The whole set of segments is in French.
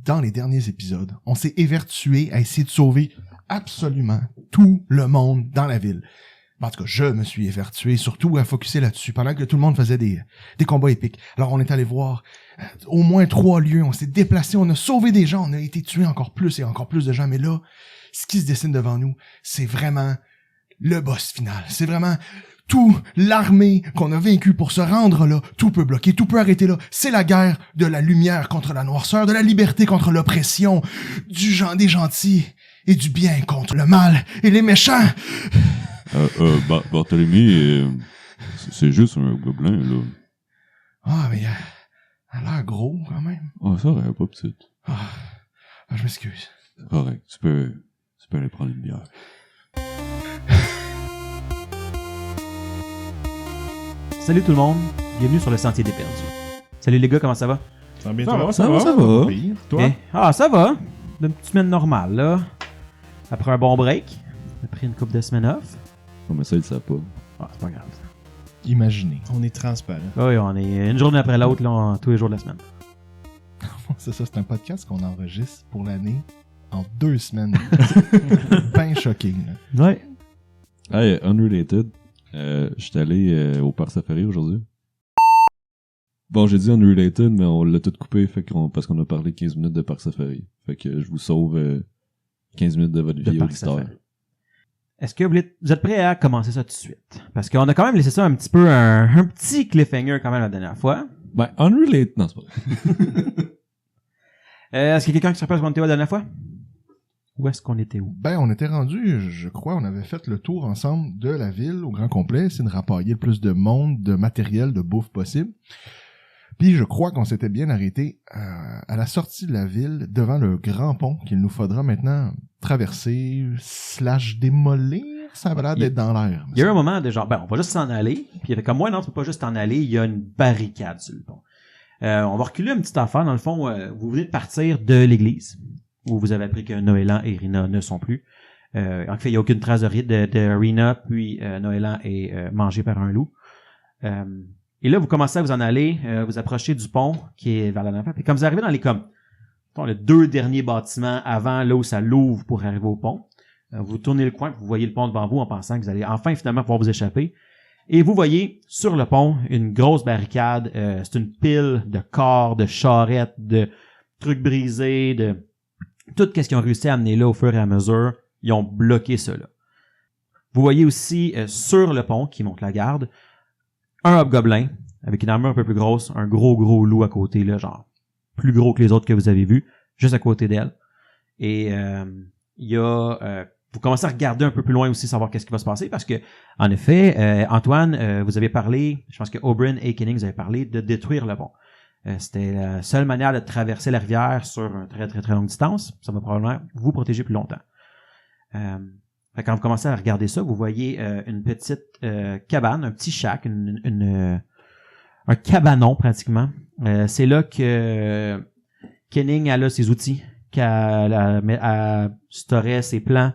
dans les derniers épisodes, on s'est évertué à essayer de sauver absolument tout le monde dans la ville. En tout cas, je me suis évertué, surtout à focusser là-dessus, pendant que tout le monde faisait des combats épiques. Alors, on est allé voir au moins 3 lieux, on s'est déplacé, on a sauvé des gens, on a été tué encore plus et encore plus de gens. Mais là, ce qui se dessine devant nous, c'est vraiment le boss final. C'est vraiment toute l'armée qu'on a vaincue pour se rendre là. Tout peut bloquer, tout peut arrêter là. C'est la guerre de la lumière contre la noirceur, de la liberté contre l'oppression, des gentils et du bien contre le mal et les méchants. Barthélemy, c'est juste un gobelin, là. Ah, mais elle a l'air gros, quand même. Ah, ça aurait pas petite. Je m'excuse. C'est correct. Tu peux aller prendre une bière. Salut tout le monde, bienvenue sur le Sentier des Perdus. Salut les gars, comment ça va? Ça va bien, Ça va. Pire. Toi? Ça va. Une petite semaine normale, là. Après un bon break, après une couple de semaines off. Non, mais ça, il le sait pas. Ah, c'est pas grave. Imaginez. On est transparent. Oui, on est une journée après l'autre, là, tous les jours de la semaine. C'est un podcast qu'on enregistre pour l'année en 2 semaines. Ben choqué, là. Ouais. Hey, unrelated. J'étais allé au Parc Safari aujourd'hui. Bon, j'ai dit unrelated, mais on l'a tout coupé parce qu'on a parlé 15 minutes de Parc Safari. Fait que je vous sauve 15 minutes de votre vie auditeur. Est-ce que vous êtes prêts à commencer ça tout de suite? Parce qu'on a quand même laissé ça un petit peu un petit cliffhanger quand même la dernière fois. Ben, unrelated. Non, c'est pas vrai. Est-ce qu'il y a quelqu'un qui se rappelle où on était la dernière fois? Où est-ce qu'on était où? Ben, on était rendu, je crois, on avait fait le tour ensemble de la ville au grand complet, c'est de rapailler le plus de monde, de matériel, de bouffe possible. Puis je crois qu'on s'était bien arrêté à la sortie de la ville, devant le grand pont qu'il nous faudra maintenant traverser / démolir. Ça avait l'air d'être dans l'air. Il y a eu un moment de genre, on va juste s'en aller. Puis il y avait comme, non, tu peux pas juste t'en aller. Il y a une barricade sur le pont. On va reculer une petite affaire. Dans le fond, vous venez de partir de l'église, où vous avez appris que Noélan et Rina ne sont plus. En fait, il n'y a aucune trace de Rina, puis Noélan est mangé par un loup. Et là, vous commencez à vous en aller, vous approchez du pont qui est vers la navette. Et quand vous arrivez dans les 2 derniers bâtiments avant là où ça l'ouvre pour arriver au pont, vous tournez le coin, vous voyez le pont devant vous en pensant que vous allez enfin finalement pouvoir vous échapper. Et vous voyez sur le pont une grosse barricade. C'est une pile de corps, de charrettes, de trucs brisés, de tout ce qu'ils ont réussi à amener là au fur et à mesure. Ils ont bloqué cela. Vous voyez aussi sur le pont qui monte la garde, un hobgoblin avec une armure un peu plus grosse, un gros loup à côté, là, genre plus gros que les autres que vous avez vus, juste à côté d'elle. Et il y a... vous commencez à regarder un peu plus loin aussi, savoir qu'est-ce qui va se passer, parce que, en effet, Antoine, vous avez parlé, je pense que Oberyn et Kenning, vous avez parlé de détruire le pont. C'était la seule manière de traverser la rivière sur une très très très longue distance. Ça va probablement vous protéger plus longtemps. Quand vous commencez à regarder ça, vous voyez une petite cabane, un petit shack, un cabanon pratiquement. C'est là que Kenning a là ses outils, qu'elle storait ses plans,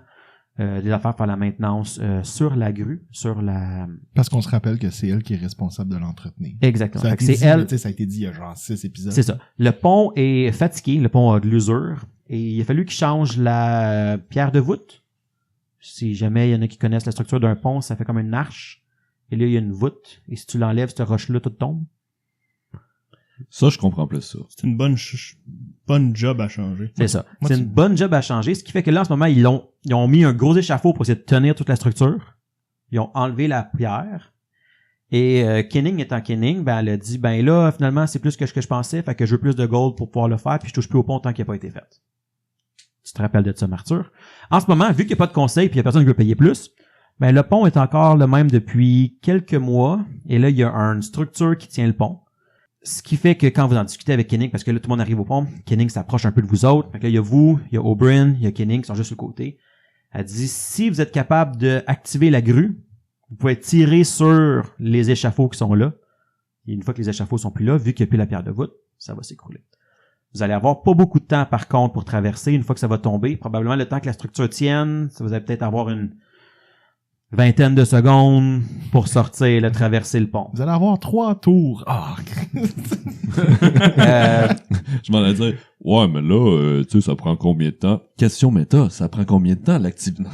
des affaires pour la maintenance sur la grue, Parce qu'on se rappelle que c'est elle qui est responsable de l'entretenir. Exactement. Ça a, c'est dit, elle. ça a été dit il y a genre 6 épisodes. C'est ça. Le pont est fatigué, le pont a de l'usure, et il a fallu qu'il change la pierre de voûte. Si jamais il y en a qui connaissent la structure d'un pont, ça fait comme une arche. Et là, il y a une voûte. Et si tu l'enlèves, cette roche-là, tout tombe. Ça, je comprends plus ça. C'est une bonne job à changer. C'est ça. C'est une bonne job à changer. Ce qui fait que là, en ce moment, ils ont mis un gros échafaud pour essayer de tenir toute la structure. Ils ont enlevé la pierre. Et Kenning étant Kenning, elle a dit, là, finalement, c'est plus que ce que je pensais. Fait que je veux plus de gold pour pouvoir le faire. Puis je touche plus au pont tant qu'il n'a pas été fait. Tu te rappelles de ça, Arthur? En ce moment, vu qu'il n'y a pas de conseil et qu'il n'y a personne qui veut payer plus, le pont est encore le même depuis quelques mois. Et là, il y a une structure qui tient le pont. Ce qui fait que quand vous en discutez avec Kenning, parce que là, tout le monde arrive au pont, Kenning s'approche un peu de vous autres. Fait que là, il y a vous, il y a Oberyn, il y a Kenning qui sont juste sur le côté. Elle dit, si vous êtes capable d'activer la grue, vous pouvez tirer sur les échafauds qui sont là. Et une fois que les échafauds sont plus là, vu qu'il n'y a plus la pierre de voûte, ça va s'écrouler. Vous allez avoir pas beaucoup de temps, par contre, pour traverser. Une fois que ça va tomber, probablement le temps que la structure tienne, ça vous allez peut-être avoir une vingtaine de secondes pour sortir, traverser le pont. Vous allez avoir 3 tours. Ah! Je m'en allais dire, ouais, mais là, tu sais, ça prend combien de temps? Question méta, ça prend combien de temps, l'activement?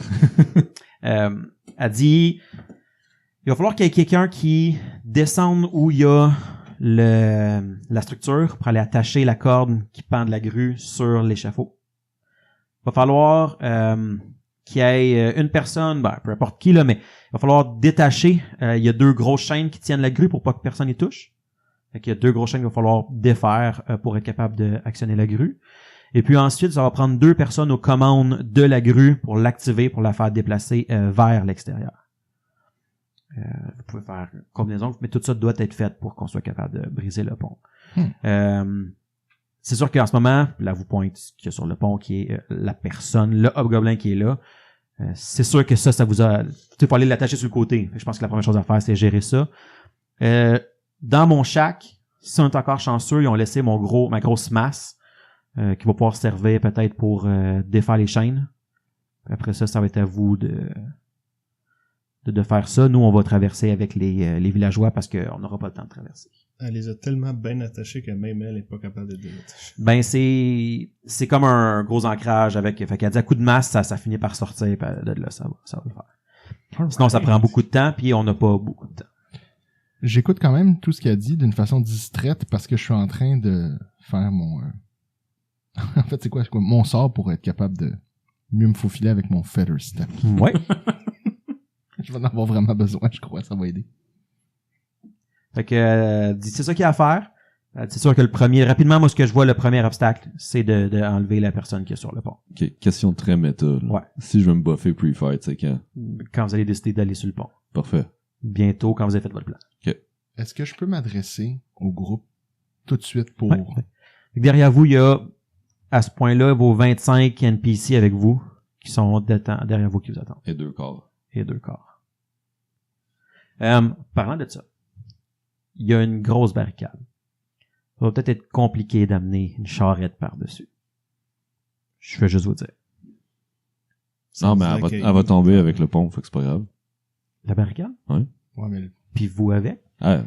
Elle dit, il va falloir qu'il y ait quelqu'un qui descende où il y a la structure pour aller attacher la corde qui pend de la grue sur l'échafaud. Il va falloir qu'il y ait une personne, peu importe qui, là, mais il va falloir détacher. Il y a 2 grosses chaînes qui tiennent la grue pour pas que personne y touche. Fait qu'il y a 2 grosses chaînes qu'il va falloir défaire pour être capable d'actionner la grue. Et puis ensuite, ça va prendre 2 personnes aux commandes de la grue pour l'activer, pour la faire déplacer vers l'extérieur. Vous pouvez faire une combinaison, mais tout ça doit être fait pour qu'on soit capable de briser le pont. C'est sûr qu'en ce moment, là, vous pointe qu'il y a sur le pont qui est la personne, le hobgoblin qui est là. C'est sûr que ça vous a... Il faut aller l'attacher sur le côté. Je pense que la première chose à faire, c'est gérer ça. Dans mon shack, si on est encore chanceux, ils ont laissé ma grosse masse qui va pouvoir servir peut-être pour défaire les chaînes. Après ça va être à vous de faire ça. Nous, on va traverser avec les villageois parce qu'on n'aura pas le temps de traverser. Elle les a tellement bien attachés que même elle n'est pas capable de les détacher. C'est comme un gros ancrage avec... Fait qu'elle dit à coup de masse, ça finit par sortir, puis de là, ça va le faire. Sinon, ça prend beaucoup de temps, puis on n'a pas beaucoup de temps. J'écoute quand même tout ce qu'elle dit d'une façon distraite parce que je suis en train de faire mon... en fait, c'est quoi? Mon sort pour être capable de mieux me faufiler avec mon feather step. Ouais. Je vais en avoir vraiment besoin, je crois, ça va aider. Fait que c'est ça qu'il y a à faire. C'est sûr que rapidement, moi, ce que je vois, le premier obstacle, c'est de enlever la personne qui est sur le pont. Ok, question très méta. Là. Ouais. Si je veux me buffer pre-fight, c'est quand? Quand vous allez décider d'aller sur le pont. Parfait. Bientôt, quand vous avez fait votre plan. Ok. Est-ce que je peux m'adresser au groupe tout de suite pour... Ouais. Fait que derrière vous, il y a, à ce point-là, vos 25 NPC avec vous, qui sont derrière vous, qui vous attendent. Et 2 corps. Et 2 corps. Parlant de ça, il y a une grosse barricade. Ça va peut-être être compliqué d'amener une charrette par-dessus. Je vais juste vous dire. Non, mais elle va tomber avec le pont, fait que c'est pas grave. La barricade? Ouais, mais... Puis vous avec? Ah,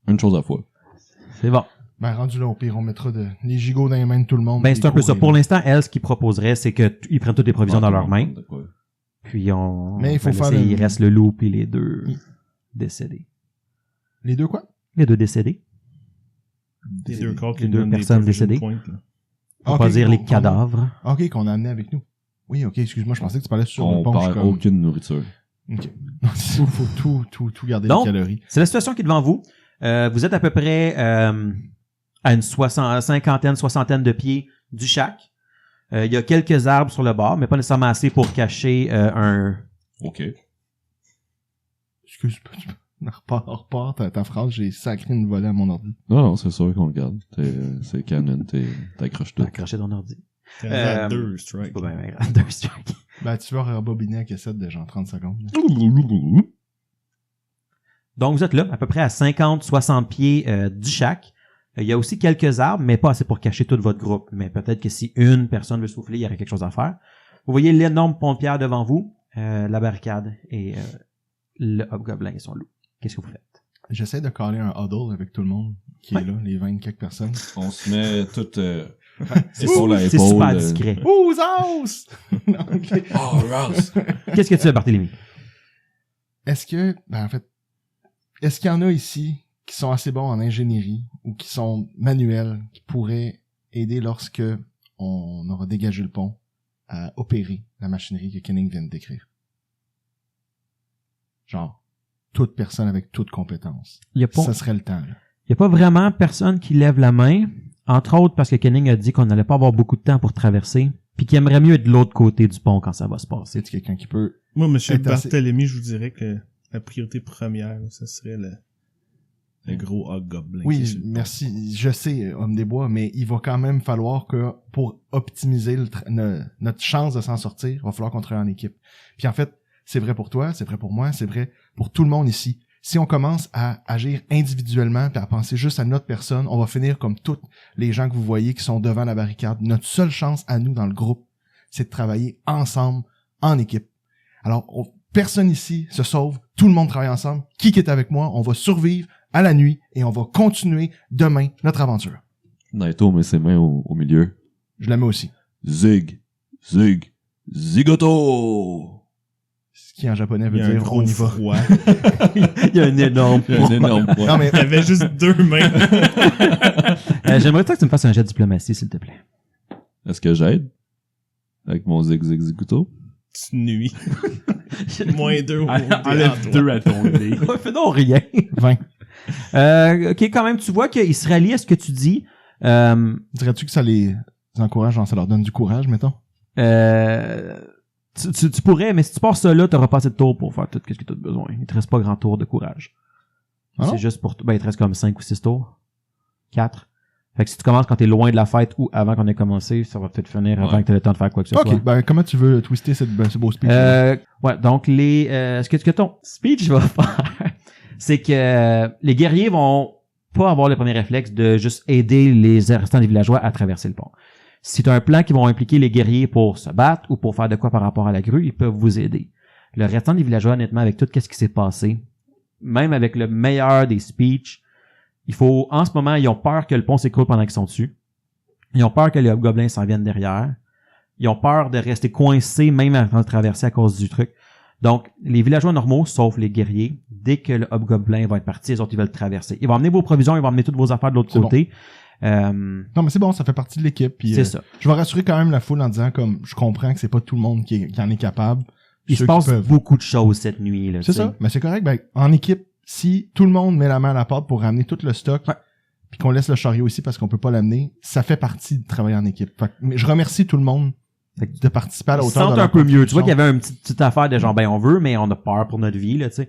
une chose à la fois. C'est bon. Ben, rendu là, au pire, on mettra les gigots dans les mains de tout le monde. Ben, c'est un peu ça. Pour l'instant, elle, ce qu'ils proposeraient, c'est que ils prennent toutes les provisions dans leurs mains. Puis Mais il faut faire il reste le loup puis les 2 décédés. Les 2 quoi? Les 2 décédés. Les 2 corps qui les 2 donnent des personnes provision décédées. point, là. Faut pas dire les cadavres. Ok, qu'on a amené avec nous. Oui, ok, excuse-moi, je pensais que tu parlais sur le On pont. perd aucune nourriture. Ok. Il faut tout garder Donc, les calories. C'est la situation qui est devant vous. Vous êtes à peu près à une cinquantaine, soixantaine de pieds du shack. Il y a quelques arbres sur le bord, mais pas nécessairement assez pour cacher un... Ok. Excuse-moi, repars ta phrase, j'ai sacré une volée à mon ordi. Non, c'est sûr qu'on le garde. C'est canon, t'accroches tout. accroché ton ordi. T'es à 2 strikes. C'est pas bien grave. 2 strikes. Ben, tu vas rebobiner à cassette de genre 30 secondes. Donc, vous êtes là, à peu près à 50-60 pieds du shack. Il y a aussi quelques arbres, mais pas assez pour cacher tout votre groupe. Mais peut-être que si une personne veut souffler, il y aurait quelque chose à faire. Vous voyez l'énorme pont de pierre devant vous, la barricade et le hobgoblin et son loup. Qu'est-ce que vous faites? J'essaie de caler un huddle avec tout le monde qui est là, les 20 quelques personnes. On se met tout épaule à C'est épaule. super discret. Ouh, Zaus! Ok. Oh, Rouse! Qu'est-ce que tu fais, Barthélemy? Est-ce qu'il y en a ici qui sont assez bons en ingénierie ou qui sont manuels, qui pourraient aider lorsque on aura dégagé le pont à opérer la machinerie que Kenning vient de décrire? Genre, toute personne avec toute compétence. Ça serait le temps, là. Il n'y a pas vraiment personne qui lève la main, entre autres parce que Kenning a dit qu'on n'allait pas avoir beaucoup de temps pour traverser, puis qu'il aimerait mieux être de l'autre côté du pont quand ça va se passer. C'est quelqu'un qui peut... Moi, monsieur être assez- Barthélemy, je vous dirais que la priorité première, ça serait le gros hobgoblin. qui est Oui, sur le pont. merci. Je sais, homme des bois, mais il va quand même falloir que, pour optimiser notre chance de s'en sortir, il va falloir qu'on travaille en équipe. Puis en fait, c'est vrai pour toi, c'est vrai pour moi, c'est vrai pour tout le monde ici. Si on commence à agir individuellement puis à penser juste à notre personne, on va finir comme tous les gens que vous voyez qui sont devant la barricade. Notre seule chance à nous dans le groupe, c'est de travailler ensemble, en équipe. Alors, personne ici se sauve, tout le monde travaille ensemble. Qui est avec moi, on va survivre à la nuit et on va continuer demain notre aventure. Naito met ses mains au milieu. Je la mets aussi. Zig, zig, zigoto! Ce qui en japonais Il veut y a un dire gros on y va. froid. Il y a un énorme Il y a un énorme poids. Non, mais Il y avait juste 2 mains. J'aimerais ça que tu me fasses un jet de diplomatie, s'il te plaît. Est-ce que j'aide? Avec mon zig, zig, zigoto? Tu nuis. -2 au Enlève 2 à ton dé. Ouais, fais donc rien. 20. Ok, quand même, tu vois qu'ils se rallient à ce que tu dis. Dirais-tu que ça les encourage, genre ça leur donne du courage, mettons? Tu pourrais, mais si tu pars ça là, t'auras pas assez de tours pour faire tout ce que tu as besoin. Il te reste pas grand tour de courage. Ah non? C'est juste pour... Ben, il te reste comme 5 ou 6 tours. 4. Fait que si tu commences quand t'es loin de la fête ou avant qu'on ait commencé, ça va peut-être finir avant que t'aies le temps de faire quoi que ce soit. Ok, ben comment tu veux twister ce beau speech? Ouais, donc ce que ton speech va faire, c'est que les guerriers vont pas avoir le premier réflexe de juste aider les restants des villageois à traverser le pont. Si tu as un plan qui va impliquer les guerriers pour se battre ou pour faire de quoi par rapport à la grue, ils peuvent vous aider. Le restant des villageois, honnêtement, avec tout ce qui s'est passé, même avec le meilleur des speeches, en ce moment, ils ont peur que le pont s'écroule pendant qu'ils sont dessus. Ils ont peur que les hobgoblins s'en viennent derrière. Ils ont peur de rester coincés même avant de traverser à cause du truc. Donc, les villageois normaux, sauf les guerriers, dès que le hobgoblin va être parti, les autres, ils veulent traverser. Ils vont emmener vos provisions, ils vont emmener toutes vos affaires de l'autre côté. Non, mais c'est bon, ça fait partie de l'équipe. Puis, C'est ça. Je vais rassurer quand même la foule en disant comme je comprends que c'est pas tout le monde qui en est capable. Il se Ceux qui passe peuvent. beaucoup de choses cette nuit. Là, C'est tu sais. ça. Mais c'est correct. Ben, en équipe, si tout le monde met la main à la porte pour ramener tout le stock, Ouais. puis qu'on laisse le chariot ici parce qu'on peut pas l'amener, ça fait partie de travailler en équipe. Fait que, mais je remercie tout le monde de participer à la Ils se hauteur de sentent leur un peu mieux. Tu vois contribution. qu'il y avait une petite affaire de genre, ben on veut, mais on a peur pour notre vie, là, tu sais.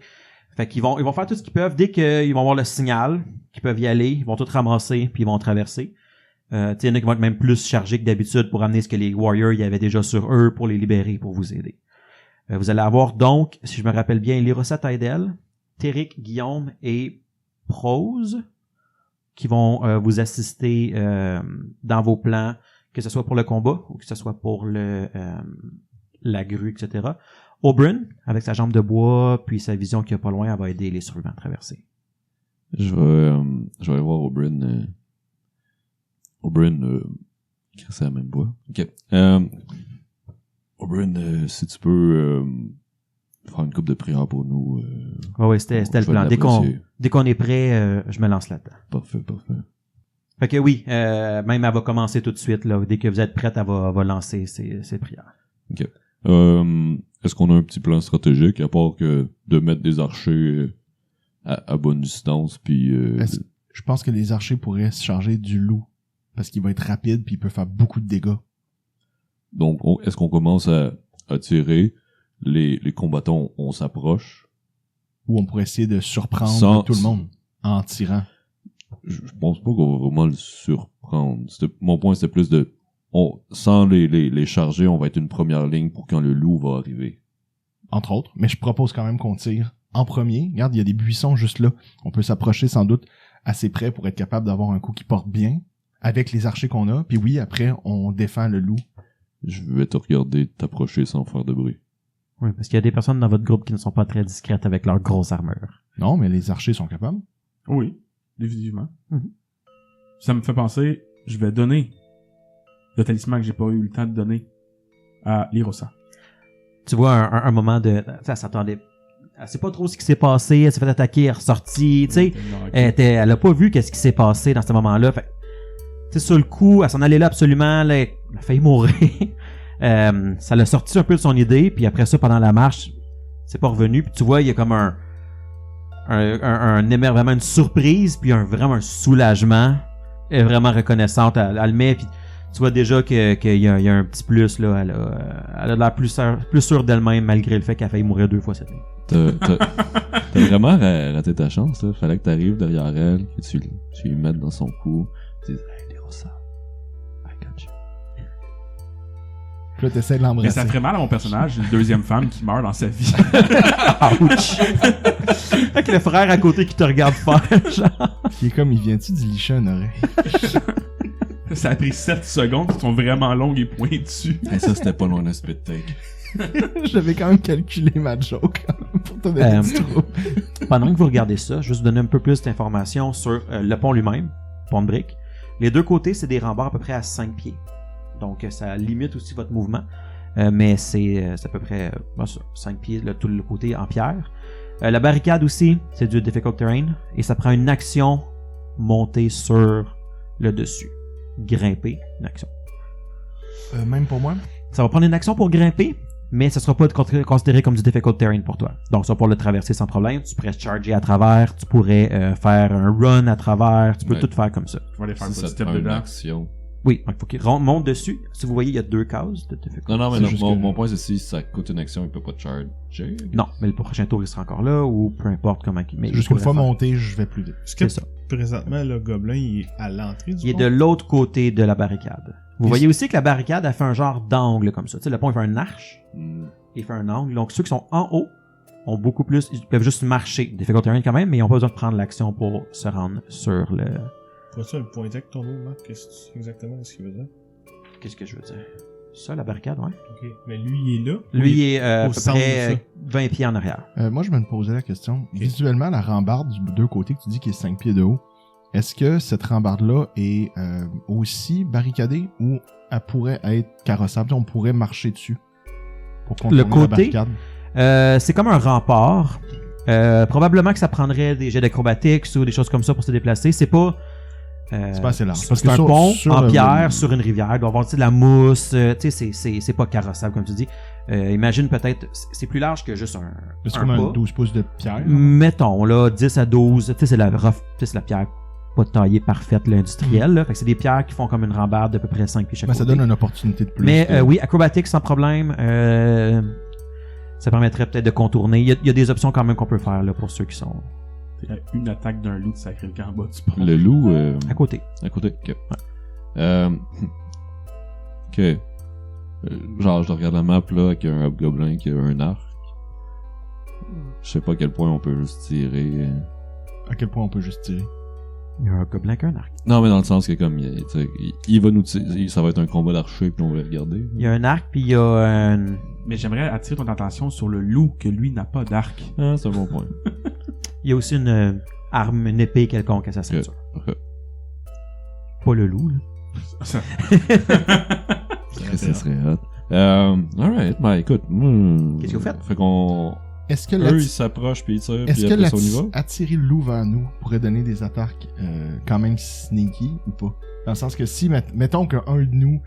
Fait qu'ils vont faire tout ce qu'ils peuvent. Dès qu'ils vont avoir le signal, qu'ils peuvent y aller, ils vont tout ramasser, puis ils vont traverser. Tu sais, il y en a qui vont être même plus chargés que d'habitude pour amener ce que les warriors y avaient déjà sur eux pour les libérer, pour vous aider. Vous allez avoir donc, si je me rappelle bien, Lirosa Tydel, Téric, Guillaume et Prose qui vont vous assister dans vos plans, que ce soit pour le combat ou que ce soit pour la grue, etc. Oberyn, avec sa jambe de bois, puis sa vision qui est pas loin, elle va aider les survivants à traverser. Je vais aller voir Oberyn. Oberyn, c'est la même bois. Ok. Oberyn, si tu peux faire une couple de prières pour nous. Ouais, c'était le je vais plan. l'apprécier. Dès qu'on est prêt, je me lance là-dedans. Parfait. Fait que oui, même elle va commencer tout de suite, là. Dès que vous êtes prête, elle va lancer ses prières. Ok. Est-ce qu'on a un petit plan stratégique à part que de mettre des archers à bonne distance puis Je pense que les archers pourraient se charger du loup parce qu'il va être rapide puis il peut faire beaucoup de dégâts. donc est-ce qu'on commence à tirer les combattants on s'approche Ou on pourrait essayer de surprendre Sans- tout le monde en tirant. je pense pas qu'on va vraiment le surprendre. Mon point c'était plus de sans les charger, on va être une première ligne pour quand le loup va arriver. Entre autres. Mais je propose quand même qu'on tire en premier. Regarde, il y a des buissons juste là. On peut s'approcher sans doute assez près pour être capable d'avoir un coup qui porte bien avec les archers qu'on a. Puis oui, après, on défend le loup. Je vais te regarder t'approcher sans faire de bruit. Oui, parce qu'il y a des personnes dans votre groupe qui ne sont pas très discrètes avec leur grosse armure. Non, mais les archers sont capables. Oui, définitivement. Mhm. Ça me fait penser, je vais donner le talisman que j'ai pas eu le temps de donner à Lirosa. Tu vois un moment de... Ça s'attendait... Elle sait pas trop ce qui s'est passé, elle s'est fait attaquer, elle est ressortie, tu sais. Elle a pas vu qu'est-ce qui s'est passé dans ce moment-là. Fait, tu sais, sur le coup, elle s'en allait là absolument, là, elle a failli mourir. Ça l'a sorti un peu de son idée, puis après ça, pendant la marche, c'est pas revenu. Puis tu vois, il y a comme un émerveillement, une surprise, puis vraiment un soulagement. Elle est vraiment reconnaissante, elle le met, puis tu vois déjà qu'il y a un petit plus, là. Elle a l'air plus sûre d'elle-même, malgré le fait qu'elle a failli mourir 2 fois cette nuit. T'as vraiment raté ta chance, là. Fallait que t'arrives derrière elle, que tu lui mettes dans son cou, tu dis, hey, Lirosa, I got you. Puis là, t'essaies de Mais l'embrasser. ça ferait mal à mon personnage, une deuxième femme qui meurt dans sa vie. Ouch! Avec le frère à côté qui te regarde faire, genre. Qui est comme, il vient-tu d'y licher une oreille? Ça a pris 7 secondes qui sont vraiment longues et pointues. Hey, ça, c'était pas loin d'un spit take. J'avais quand même calculé ma joke pour te donner du trouble. Pendant que vous regardez ça, je vais vous donner un peu plus d'informations sur le pont lui-même, pont de briques. Les deux côtés, c'est des remparts à peu près à 5 pieds. Donc, ça limite aussi votre mouvement. Mais c'est à peu près 5 pieds, tout le côté en pierre. La barricade aussi, c'est du difficult terrain. Et ça prend une action montée sur le dessus. Grimper, une action. Même pour moi? Ça va prendre une action pour grimper, mais ça sera pas considéré comme du difficult terrain pour toi. Donc, ça va pouvoir le traverser sans problème. Tu pourrais charger à travers, tu pourrais faire un run à travers, tu peux tout faire comme ça. Je vais aller faire un Si petit ça te step prend une dedans. action. Oui, il faut qu'il monte dessus. Si vous voyez, il y a 2 cases de difficult. Non, mais C'est non, juste mon, que- mon point c'est si ça coûte une action, il peut pas te charger. Non, mais le prochain tour, il sera encore là, ou peu importe comment... Mais il Juste qu'une pourrait fois faire. monté, je vais plus vite. Est-ce que C'est ça. présentement, le gobelin, il est à l'entrée du Il est pont? de l'autre côté de la barricade. Vous Et voyez aussi que la barricade a fait un genre d'angle comme ça. Tu sais, le pont, il fait un arche, Hmm. il fait un angle. Donc, ceux qui sont en haut ont beaucoup plus... Ils peuvent juste marcher. Difficult terrain quand même, mais ils n'ont pas besoin de prendre l'action pour se rendre sur le... Pourrais-tu le pointer avec ton autre, Marc? Exactement ce qu'il veut dire? Qu'est-ce que je veux dire? Ça, la barricade, ouais. Ok. Mais lui, il est là? Lui, il est à au peu centre de près ça. 20 pieds en arrière. Moi, je me posais la question. Visuellement, la rambarde du deux côtés que tu dis qui est 5 pieds de haut, est-ce que cette rambarde-là est aussi barricadée ou elle pourrait être carrossable? Tu sais, on pourrait marcher dessus pour contourner Le la côté? barricade. C'est comme un rempart. Probablement que ça prendrait des jets d'acrobatics ou des choses comme ça pour se déplacer. C'est pas... C'est pas assez large. C'est Parce que un sur- pont sur en le- pierre sur une rivière. Il doit y avoir tu sais, de la mousse. Tu sais, c'est pas carrossable comme tu dis. Imagine peut-être... C'est plus large que juste un C'est comme un pas. 12 pouces de pierre. Mettons, là, 10 à 12. Tu sais, c'est la rough... Tu sais, c'est la pierre pas taillée parfaite, l'industrielle. Là. Fait que c'est des pierres qui font comme une rambarde d'à peu près 5 pieds chaque Ben, ça côté. donne une opportunité de plus. Mais de- oui, acrobatique sans problème. Ça permettrait peut-être de contourner. Il y a des options quand même qu'on peut faire là, pour ceux qui sont Une attaque d'un loup de sacré le camp en bas du pont. Le loup, à côté. à côté. Ok. Ok. Genre, je regarde la map là avec un hobgoblin qui a un arc. Je sais pas à quel point on peut juste tirer. À quel point on peut juste tirer. Il y a un gobelin qui a un arc. Non, mais dans le sens que comme tu sais, il va nous tirer, ça va être un combat d'archer puis on va le regarder. Il y a un arc, puis il y a un... Mais j'aimerais attirer ton attention sur le loup, que lui n'a pas d'arc. Ah, c'est un bon point. Il y a aussi une arme, une épée quelconque à sa ceinture. Ok. Pas le loup, là. Ça serait hot. Alright, bah écoute. Qu'est-ce que vous faites? Fait qu'on. Est-ce que Eux, ils s'approchent puis ils tirent Est-ce puis que après ça on y va? attirer le loup vers nous pourrait donner des attaques quand même sneaky ou pas? Dans le sens que si, mettons qu'un de nous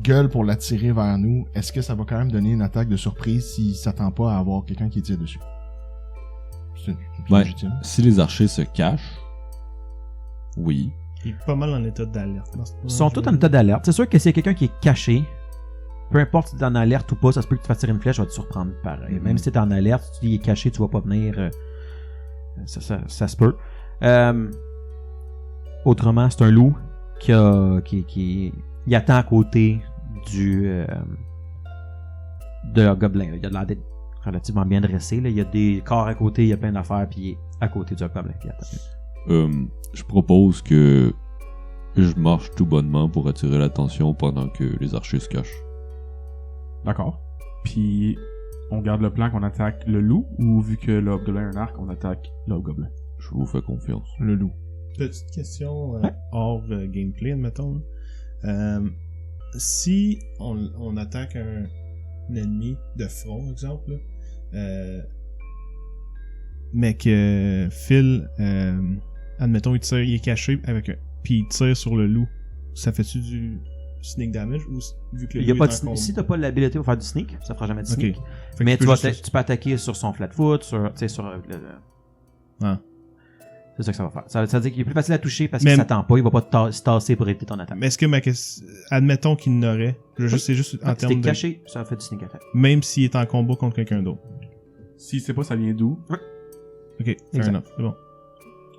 gueule pour l'attirer vers nous, est-ce que ça va quand même donner une attaque de surprise s'il s'attend pas à avoir quelqu'un qui tire dessus? C'est Ouais. légitime. Si les archers se cachent, oui. Il est pas mal en état d'alerte. Ils sont tous en état d'alerte. C'est sûr que s'il y a quelqu'un qui est caché, peu importe si t'es en alerte ou pas, ça se peut que tu fasses tirer une flèche, ça va te surprendre pareil. Mhm. Même si t'es en alerte, si tu dis il est caché, tu vas pas venir. Ça se peut. Autrement, c'est un loup qui il attend à côté de leur gobelin. Il a l'air d'être relativement bien dressé. Là. Il y a des corps à côté, il y a plein d'affaires, puis il est à côté du gobelin. Puis il attend. Je propose que je marche tout bonnement pour attirer l'attention pendant que les archers se cachent. D'accord. Puis, on garde le plan qu'on attaque le loup, ou vu que le hobgoblin a un arc, on attaque le hobgoblin? Je vous fais confiance. Le loup. Petite question hors gameplay, admettons. Si on attaque un ennemi de front, exemple, là, mais que Phil, admettons, il est caché avec puis il tire sur le loup, ça fait-tu du sneak damage ou vu que le Il y a loup pas est de en combat? Si t'as pas l'habilité pour faire du sneak, ça fera jamais de Ok. sneak. Fait que Mais peux tu juste- peux attaquer sur son flat foot, sur Ah. C'est ça que ça va faire. Ça veut dire qu'il est plus facile à toucher parce Mais- qu'il s'attend pas, il va pas se tasser pour éviter ton attaque. Mais est-ce que ma question, admettons qu'il n'aurait, c'est juste en Si t'es termes de, caché, ça fait du sneak attack. même s'il est en combat contre quelqu'un d'autre. S'il sait pas ça vient d'où, Ok, fair Exact. enough, c'est bon.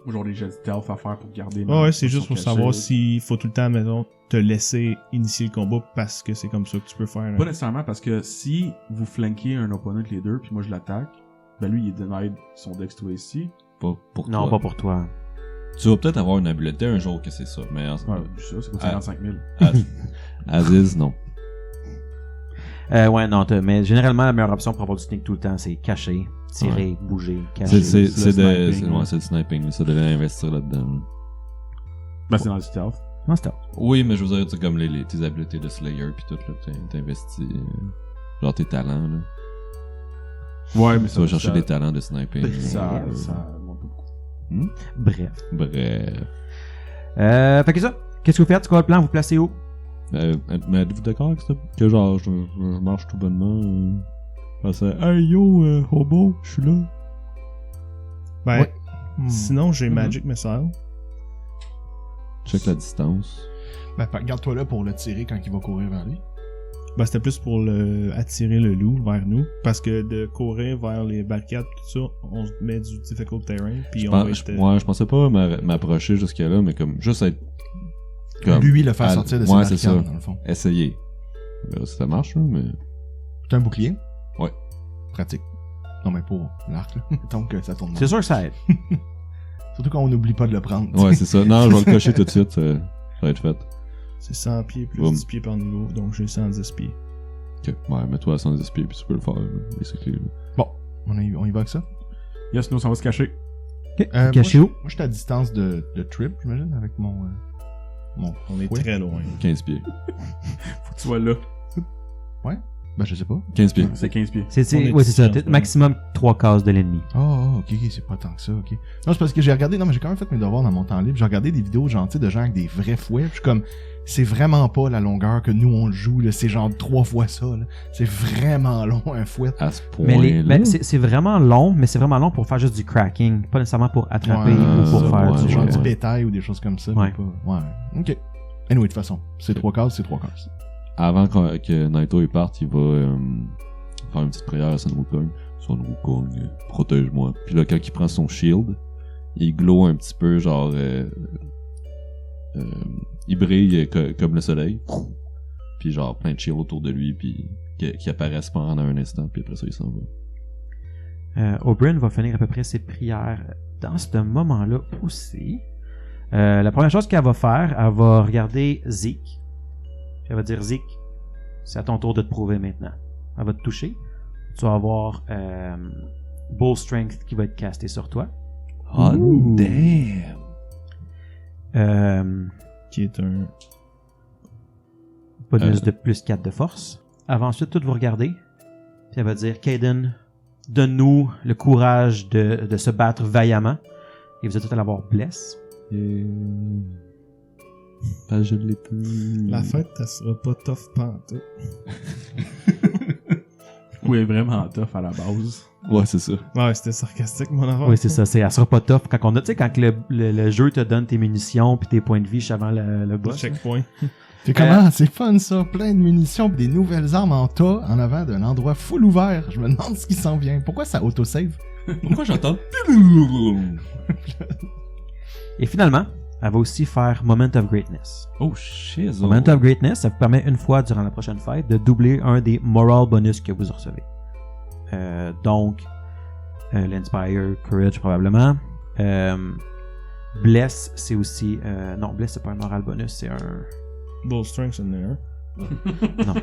ou genre des jets stealth à faire pour garder... Ouais, c'est ils juste sont pour cachés. savoir s'il faut tout le temps, mettons, te laisser initier le combat parce que c'est comme ça que tu peux faire. Pas nécessairement, parce que si vous flanquez un opponent les deux, puis moi je l'attaque, ben lui il est denied son dex to AC. Pas pour Non, toi. pas pour toi. Tu vas peut-être avoir une habileté un jour que c'est ça, mais Ouais, ça coûte Ah. 55 000. Aziz, non. Ouais, non, mais généralement, la meilleure option pour avoir du sneak tout le temps, c'est cacher, tirer, bouger, cacher. C'est le le sniping. sniping, ça devait investir là-dedans. Ben c'est dans le stealth. Non, c'était Oui, mais je veux dire, tu sais, comme tes habiletés de Slayer pis tout, là, t'investis, genre tes talents, là. Ouais, mais Tu vas chercher des talents de sniping. Ça monte beaucoup. Bref. Bref. Fait que ça, qu'est-ce que vous faites? C'est quoi le plan? Vous placez où? Mais êtes-vous d'accord avec ça? Que genre, je marche tout bonnement, parce que, hey yo, hobo, je suis là. Ben, Ouais. sinon, j'ai Mhm. Magic Missile. Check la distance. Ben, garde-toi là pour le tirer quand il va courir vers lui. Ben, c'était plus pour attirer le loup vers nous. Parce que de courir vers les barricades, tout ça, on se met du difficult terrain. Puis Je on va pense- être. ouais, je pensais pas m'approcher jusqu'à là, mais comme, juste être, comme, Lui, le faire à- sortir de ses ouais, c'est barricades, ça. dans le fond. essayer. Ça marche, là, mais... T'as un bouclier? Ouais. Pratique. Non, mais pour l'arc, là. Donc, ça tourne mal. C'est sûr que ça aide. Surtout quand on n'oublie pas de le prendre. Ouais, c'est ça. Non, je vais le cocher tout de suite, ça va être fait. C'est 100 pieds plus Boum. 10 pieds par niveau. Donc j'ai 110 pieds. Ok, ouais, mets-toi à 110 pieds, puis tu peux le faire, là, basically, là. Bon, on y va avec ça. Yes, nous, on va se cacher. Ok. Moi, Caché je- où? Moi, j'étais à distance de Trip, j'imagine, avec mon On est fouet. très loin. 15 pieds. Faut que tu sois là. Ben, je sais pas. 15 pieds. C'est 15 pieds. On est Ouais, c'est ça. distance, T'es ouais. maximum 3 cases de l'ennemi. Oh, ok, c'est pas tant que ça, ok. Non, c'est parce que j'ai regardé, non, mais j'ai quand même fait mes devoirs dans mon temps libre. J'ai regardé des vidéos gentilles de gens avec des vrais fouets. Puis je suis comme, c'est vraiment pas la longueur que nous on le joue, là. C'est genre 3 fois ça, là. C'est vraiment long, un fouet. À ce Mais point-là. c'est vraiment long, mais c'est vraiment long pour faire juste du cracking. Pas nécessairement pour attraper ou pour ça, faire ouais, du. Genre ouais. du bétail ou des choses comme ça. Ouais. Mais pas... Ouais. Ok. Anyway, de toute façon, c'est 3 cases, c'est 3 cases. Avant que Naito il parte, il va faire une petite prière à Sun Wukong. Sun Wukong, protège-moi. Puis là, quand il prend son shield, il glow un petit peu, genre... il brille comme le soleil. Puis genre, plein de shields autour de lui, puis qui apparaissent pendant un instant, puis après ça, il s'en va. Oberyn va finir à peu près ses prières dans ce moment-là aussi. La première chose qu'elle va faire, elle va regarder Zeke. Puis elle va dire, Zeke, c'est à ton tour de te prouver maintenant. Elle va te toucher. Tu vas avoir Bull Strength qui va être casté sur toi. Oh, damn! Qui est un. Bonus de plus 4 de force. Elle va ensuite tout vous regarder. Puis elle va dire, Caden, donne-nous le courage de se battre vaillamment. Et vous êtes tout à l'avoir bless. Pas je l'ai plus. La fête, elle sera pas tough pantoute. Oui, vraiment tough à la base. Ouais, c'est ça. Ouais, c'était sarcastique, mon affaire. Oui, c'est ça. Elle sera pas tough quand on a, tu sais, quand le jeu te donne tes munitions puis tes points de vie avant le boss. Checkpoint. C'est comment? C'est fun, ça. Plein de munitions pis des nouvelles armes en tas en avant d'un endroit full ouvert. Je me demande ce qui s'en vient. Pourquoi ça autosave? Pourquoi j'entends? Et finalement, elle va aussi faire Moment of Greatness. Oh shit. Moment of Greatness, ça vous permet une fois durant la prochaine fête de doubler un des moral bonus que vous recevez. Donc, l'Inspire, Courage probablement. Bless, c'est aussi... non, Bless, c'est pas un moral bonus, c'est un... Bull Strength, c'est un. Non.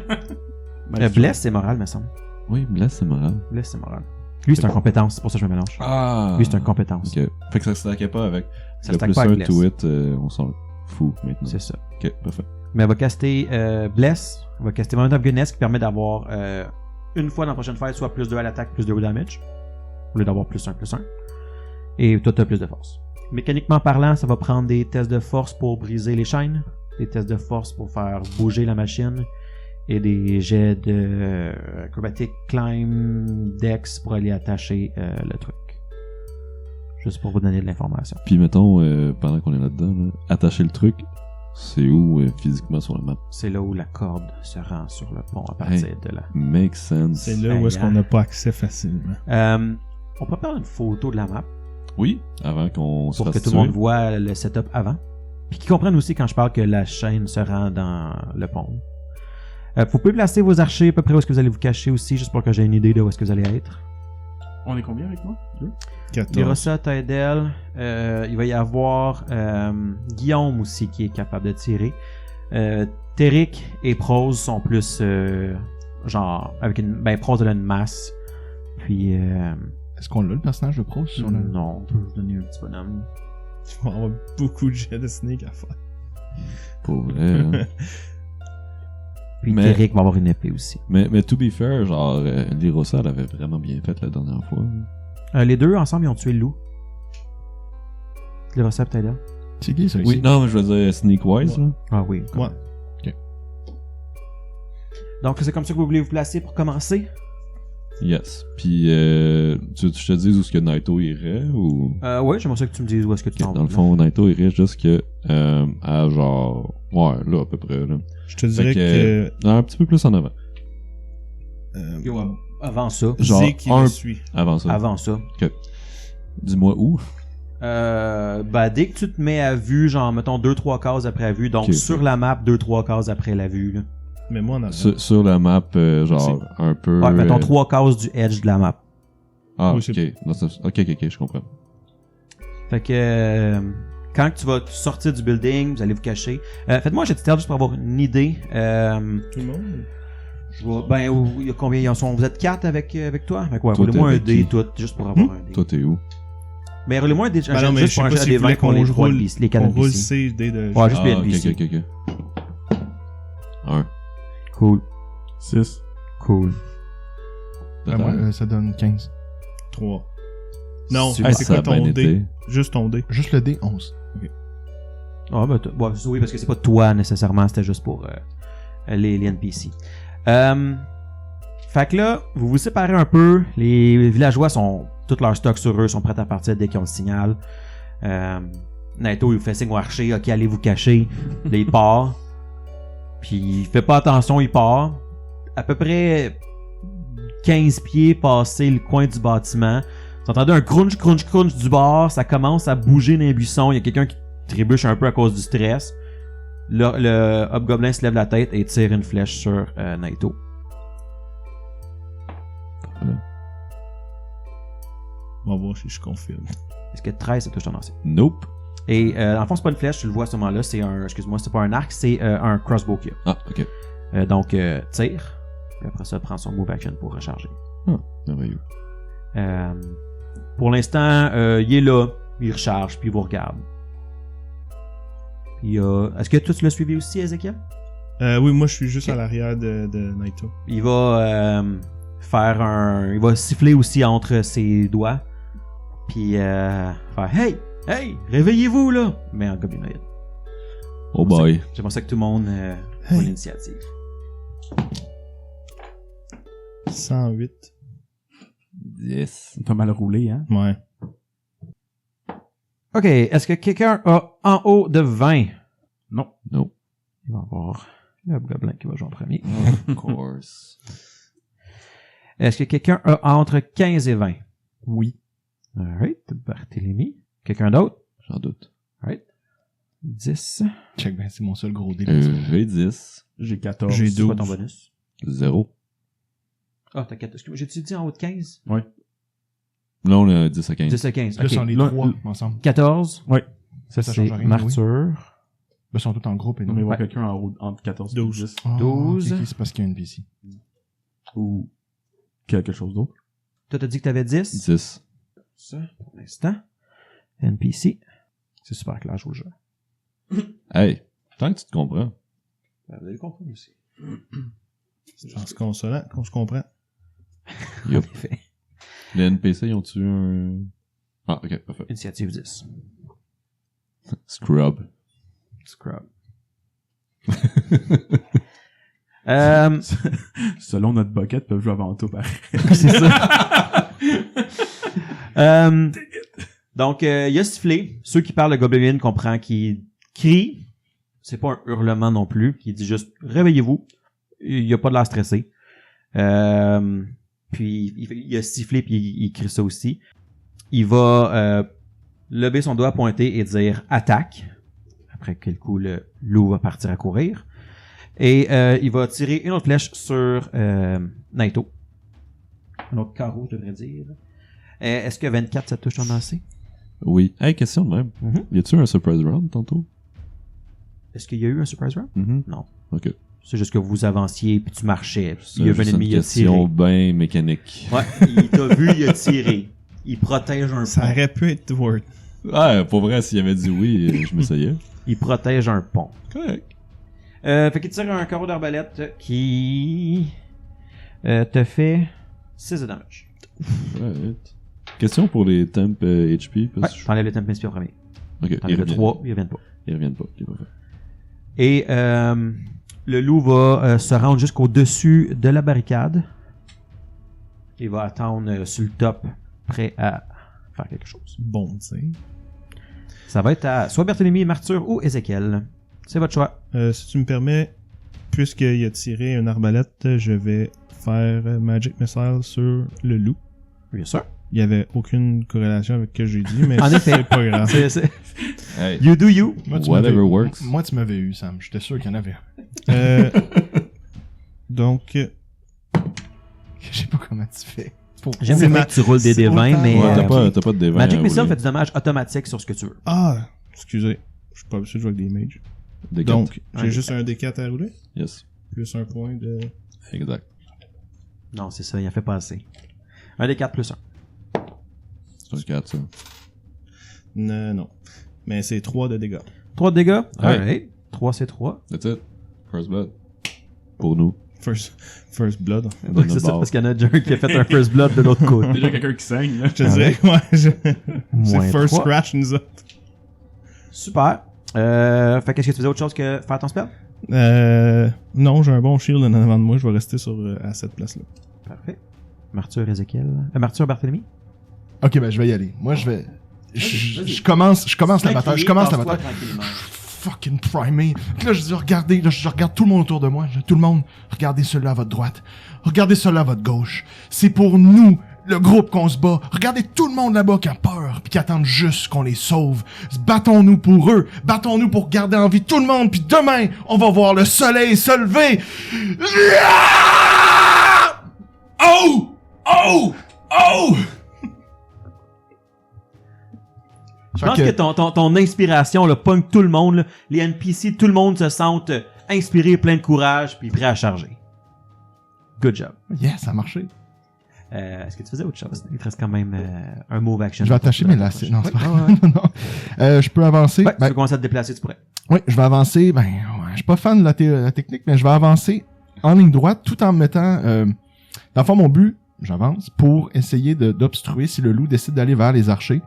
Bless, c'est moral, me semble. Oui, Bless, c'est moral. Bless, c'est moral. Lui, c'est un compétence, c'est pour ça que je me mélange. Ah! Lui, c'est un compétence. Ok. Fait que ça se stackait pas avec. Ça le stack plus pas 1 avec to Bless. it, on s'en fout maintenant. C'est ça. Ok, parfait. Mais elle va caster Bless, elle va caster Moment of Goodness qui permet d'avoir une fois dans la prochaine fight soit plus 2 à l'attaque, plus 2 au damage, au lieu d'avoir plus 1. Et toi, tu as plus de force. Mécaniquement parlant, ça va prendre des tests de force pour briser les chaînes, des tests de force pour faire bouger la machine, et des jets de acrobatic, climb, dex pour aller attacher le truc. Juste pour vous donner de l'information. Puis mettons, pendant qu'on est là-dedans, là, attacher le truc, c'est où physiquement sur la map? C'est là où la corde se rend sur le pont à partir de là. Make sense. C'est là où est-ce qu'on n'a pas accès facilement. On peut prendre une photo de la map Oui, avant qu'on se pour que fasse tout le monde tuer. voit le setup avant. Puis qu'ils comprennent aussi quand je parle que la chaîne se rend dans le pont. Vous pouvez placer vos archers à peu près où est-ce que vous allez vous cacher aussi, juste pour que j'ai une idée de où est-ce que vous allez être. On est combien avec moi? 2? 14. Lirosa, Tydel, il va y avoir Guillaume aussi qui est capable de tirer. Téric et Prose sont plus genre avec une... Ben Prose elle a une masse. Puis Est-ce qu'on l'a, le personnage de Prose? sur le... non, on peut vous donner un petit bonhomme. Il va y avoir beaucoup de jets de sneak à faire. Pour vrai. Hein. Puis Mais- Derek va avoir une épée aussi. mais to be fair, genre, Lirosa, elle avait vraiment bien fait la dernière fois. Les deux ensemble, ils ont tué le loup. Les recettes peut-être là. C'est qui, ça, Oui, ici? non, mais je veux dire Sneakwise, là. Ah oui. Ouais. Donc c'est comme ça que vous voulez vous placer pour commencer? Yes. Puis, tu je te dis où est-ce que Naito irait, ou... Ouais, j'aimerais ça que tu me dises où est-ce que tu t'en vas. Dans le fond, Naito irait juste que, à genre, ouais, là, à peu près, là. Je te dirais Fait que... un petit peu plus en avant. Avant ça. Genre, Zeke, il un- me suit. Avant ça. Avant ça. Dis-moi où. Dès que tu te mets à vue, genre, mettons 2-3 cases après la vue, donc Ok. sur la map, 2-3 cases après la vue, là. Mais moi, en avant. Sur la map, genre, un peu... Ouais, mettons 3 cases du edge de la map. Ah, Oui, ok. c'est- Non, ok, je comprends. Fait que quand tu vas sortir du building, vous allez vous cacher. Faites-moi un jet de stealth juste pour avoir une idée. Tout le monde? Il y a combien ils en sont? Vous êtes 4 avec toi? Fait que ouais, Toi, roulez-moi t'es un avec dé qui? tout, juste pour avoir un dé. Toi, t'es où? Mais roulez-moi un dé, Ben non, mais juste je sais pour un pas jet si des vous voulez 20 pour les qu'on 3 roule, NPC, les 4 on roule NPC. ces dés de... Ouais, juste les Ah, NPC. ok. 1. Cool, 6. cool. Moi, ça donne 15. 3. Non, Super. c'est ça quoi a bien ton été. dé? Juste ton dé. Juste le dé, 11. Ah, ben, oui, parce que c'est pas toi nécessairement, c'était juste pour les NPC. Fait que là, vous vous séparez un peu. Les villageois sont. Tous leurs stocks sur eux sont prêts à partir dès qu'ils ont le signal. Naito, il vous fait signe au archer, ok, allez vous cacher. Là, il part. Puis il fait pas attention, il part. À peu près 15 pieds passé le coin du bâtiment. Vous entendez un crunch du bord. Ça commence à bouger dans les buissons. Il y a quelqu'un qui trébuche un peu à cause du stress. Le hobgoblin se lève la tête et tire une flèche sur Naito. On va voir si je confirme. Est-ce que 13 ça touche ton lancer? Nope. Et dans le fond, c'est pas une flèche, tu le vois à ce moment-là. C'est un. Excuse-moi, c'est pas un arc, c'est un crossbow qu'il y Ah, ok. a. Donc, tire. Puis après ça, prend son move action pour recharger. Merveilleux. Pour l'instant, il est là, il recharge, puis il vous regarde. Puis, est-ce que toi tu l'as suivi aussi, Ezekiel? Oui, moi, je suis juste Ok. à l'arrière de Naito. Il va faire un. Il va siffler aussi entre ses doigts. Puis faire Hey! Hey! Réveillez-vous là! Mais en goblinoïde. Oh boy. J'aimerais ça que tout le monde prenne l'initiative. 108. 10. T'as mal roulé, hein? Ouais. Ok, est-ce que quelqu'un a en haut de 20? Non. No. Il va y avoir le gobelin qui va jouer en premier. Of course. Est-ce que quelqu'un a entre 15 et 20? Oui. Alright, Barthélemy. Quelqu'un d'autre? J'en doute. Alright. 10. Check, ben, c'est mon seul gros dé. J'ai 10. J'ai 14. J'ai C'est quoi 12. ton bonus? 0. Ah, t'as 4. Excuse-moi, j'ai-tu dit en haut de 15? Là, on est à 10 à 15. 10 à 15. Plus Ok. on est Là, 3 ensemble. 14. Oui. Ça, Ça c'est change rien, Martyr. Là, ils sont tous en groupe et Non, nous. mais il va Ouais. quelqu'un en haut entre 14 et 12. 10. Ah, 12. ok, c'est parce qu'il y a une PC. Ou quelque chose d'autre. Toi, t'as dit que t'avais 10? 10. Ça, pour l'instant. NPC. C'est super clair, je vous le jure. Hey, tant que tu te comprends. Vous avez compris aussi. En se consolant, qu'on se comprend. En effet. Les NPC, ils ont-tu un... Ah, ok, parfait. Initiative 10. Scrub. Scrub. Selon notre bucket, ils peuvent jouer avant tout, pareil. C'est ça. Donc, il a sifflé. Ceux qui parlent de Goblin comprennent qu'il crie. C'est pas un hurlement non plus. Il dit juste « Réveillez-vous ». Il a pas de l'air stressé. Puis, il a sifflé puis il crie ça aussi. Il va lever son doigt pointé et dire « Attaque ». Après quel coup, le loup va partir à courir. Et il va tirer une autre flèche sur Naito. Un autre carreau, je devrais dire. Est-ce que 24, ça touche ton AC? Oui. Hey, question de même. Mhm. Y a-tu un surprise round tantôt? Est-ce qu'il y a eu un surprise round? Mhm. Non. Ok. C'est juste que vous avanciez puis tu marchais. C'est Il y a un juste ennemi, une il a tiré. question bien mécanique. Ouais, il t'a vu, il a tiré. Il protège un Ça pont. aurait pu être Word. Ouais, pour vrai, s'il avait dit oui, je m'essayais. Il protège un pont. Correct. Fait qu'il tire un carreau d'arbalète qui te fait 6 de damage. Right. Question pour les temp HP. Ouais, Parce que t'enlèves le temp inspire au premier. Ok, T'enlèves le 3, ils reviennent pas. Ils reviennent pas. Ok, parfait. Et le loup va se rendre jusqu'au-dessus de la barricade. Il va attendre sur le top, prêt à faire quelque chose. Bon, tu sais. Ça va être à soit Barthélemy, Martyr ou Ézéchiel. C'est votre choix. Si tu me permets, puisqu'il a tiré une arbalète, je vais faire Magic Missile sur le loup. Bien sûr. Il n'y avait aucune corrélation avec ce que j'ai dit, mais En effet. c'est pas grave. Hey, You do you. Moi, whatever works. Moi, tu m'avais eu, Sam. J'étais sûr qu'il y en avait. Donc, Je sais pas comment tu fais. J'aime C'est le fait ma- que tu roules des c'est D20, autant- mais Ouais, t'as pas de D20. Magic à Missile rouler. fait du dommage automatique sur ce que tu veux. excusez, je suis pas habitué de jouer avec des mages. Des Donc, cartes. j'ai juste un D4 à rouler, Yes. plus un point de... Exact. Non, c'est ça, il en fait pas assez. Un des 4 plus 1. C'est un 4, ça. Non. Mais c'est 3 de dégâts. 3 de dégâts. Ouais. Alright. 3 c'est 3. That's it. First blood. Pour nous. First Blood. Dans Oui, notre c'est ça, bar. parce qu'il y en a déjà un qui a fait un first blood de l'autre côté. Déjà quelqu'un qui saigne, là. Je te dirais, c'est Moins First 3. Crash, nous autres. Super. Fait qu'est-ce que tu faisais autre chose que faire ton spell? Non, j'ai un bon shield en avant de moi, je vais rester à cette place-là. Parfait. Martyr Ézéchiel. Martyr Barthélemy? Ok, ben je vais y aller. Moi, je vais. Je commence la bataille. Je commence la bataille. Fucking primé. Puis là, je dis, regardez, là, je regarde tout le monde autour de moi. Tout le monde, regardez celui-là à votre droite. Regardez celui-là à votre gauche. C'est pour nous, le groupe, qu'on se bat. Regardez tout le monde là-bas qui a peur, puis qui attendent juste qu'on les sauve. Battons-nous pour eux. Battons-nous pour garder en vie tout le monde. Puis demain, on va voir le soleil se lever. Oh! Oh! Oh! Je pense que ton inspiration là, pogne tout le monde. Là. Les NPC, tout le monde se sentent inspirés, plein de courage, puis prêts à charger. Good job. Yeah, ça a marché. Est-ce que tu faisais autre chose? Il te reste quand même un move action. Je vais attacher mes lacets. Non, c'est pas vrai. Non. Je peux avancer. Ouais, tu Ben, peux commencer à te déplacer, tu pourrais. oui, je vais avancer. Ben, ouais, je suis pas fan de la technique, mais je vais avancer en ligne droite tout en me mettant... dans le fond, mon but, j'avance pour essayer d'obstruer si le loup décide d'aller vers les archers,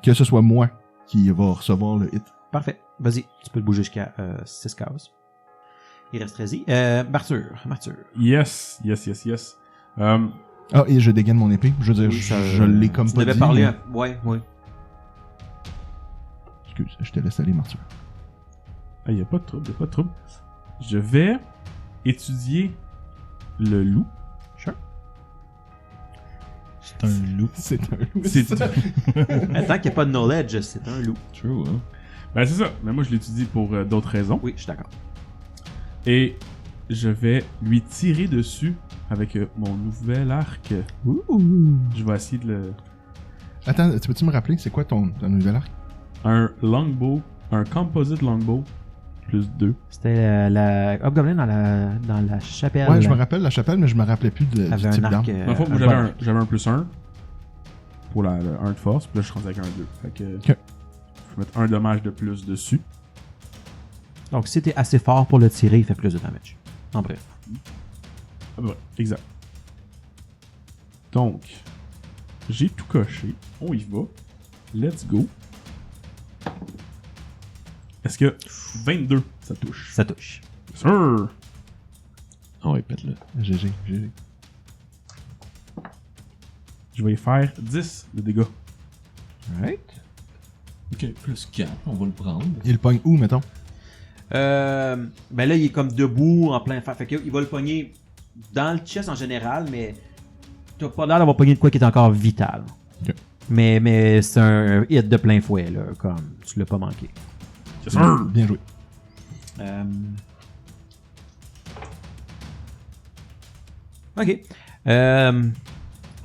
que ce soit moi qui va recevoir le hit. Parfait. Vas-y, tu peux le bouger jusqu'à 6 cases. Il reste 13. Martyr. Yes. Ah, et je dégaine mon épée. Je veux dire, Oui, ça, je l'ai comme tu pas devais dit. parler. mais- Ouais. Excuse, je te laisse aller, Martyr. Ah, y a pas de trouble. Je vais étudier le loup. C'est un loup. C'est un loup. C'est Tant qu'il n'y a pas de knowledge, c'est un loup. True, hein? Ben c'est ça, mais moi je l'étudie pour d'autres raisons. Oui, je suis d'accord. Et je vais lui tirer dessus avec mon nouvel arc. Je vais essayer de le... Attends, tu peux-tu me rappeler, c'est quoi ton nouvel arc? Un longbow, un composite longbow, plus 2. C'était la Hobgoblin dans la chapelle. Ouais, je me rappelle la chapelle, mais je me rappelais plus du avait type un d'arme. arc. Dans le fond, moi j'avais un plus 1 pour le 1 de force, puis là je suis rendu avec un 2. Fait que je vais mettre un dommage de plus dessus. Donc, si t'es assez fort pour le tirer, il fait plus de damage. En bref. Ah, ouais, exact. Donc, j'ai tout coché. On y va. Let's go. Est-ce que 22, ça touche? Ça touche. Sir! Ah ouais, pète-le. GG. Je vais y faire 10 de dégâts. Alright. Ok, plus 4, on va le prendre. Il pogne où, mettons? Ben là, il est comme debout, en plein fer. Fait qu'il va le pogner dans le chest en général, mais t'as pas l'air d'avoir pogné de quoi qui est encore vital. Ok. Mais c'est un hit de plein fouet, là, comme tu l'as pas manqué. Yes, sir! Bien joué. Ok.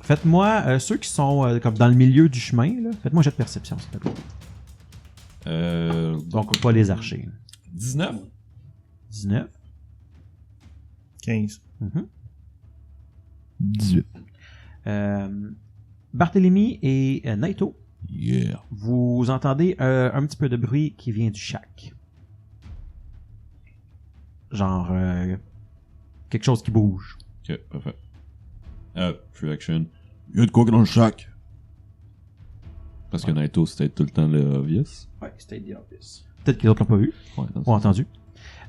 Faites-moi, ceux qui sont comme dans le milieu du chemin, là, faites-moi un jet de perception, s'il te plaît. Donc, pas les archers. 19. 19. 15. Mhm. 18. Barthélemy et Naito, Yeah. Vous entendez un petit peu de bruit qui vient du shack. Genre, quelque chose qui bouge. Ok, parfait. Free action. Il y a de quoi dans le shack. Parce que Naito, c'était tout le temps le obvious. Ouais, c'était the obvious. Peut-être que les autres l'ont pas vu Ouais, non, ou entendu.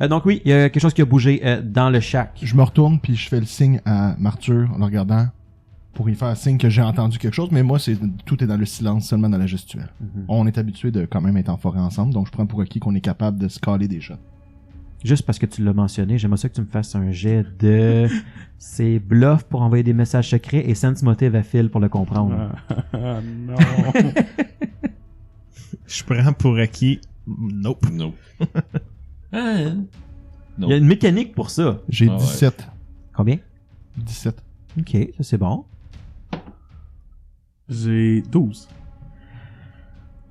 Donc oui, il y a quelque chose qui a bougé dans le shack. Je me retourne puis je fais le signe à Marthur en le regardant pour lui faire signe que j'ai entendu quelque chose, mais moi, tout est dans le silence, seulement dans la gestuelle. Mhm. On est habitué de quand même être en forêt ensemble, donc je prends pour acquis qu'on est capable de se caler des shots. Juste parce que tu l'as mentionné, j'aimerais ça que tu me fasses un jet de... C'est bluff pour envoyer des messages secrets et sense motive à Phil pour le comprendre. Ah, non. Je prends pour acquis. Nope. Non. Il y a une mécanique pour ça. J'ai Ah ouais. 17. Combien? 17. Ok, ça c'est bon. J'ai 12.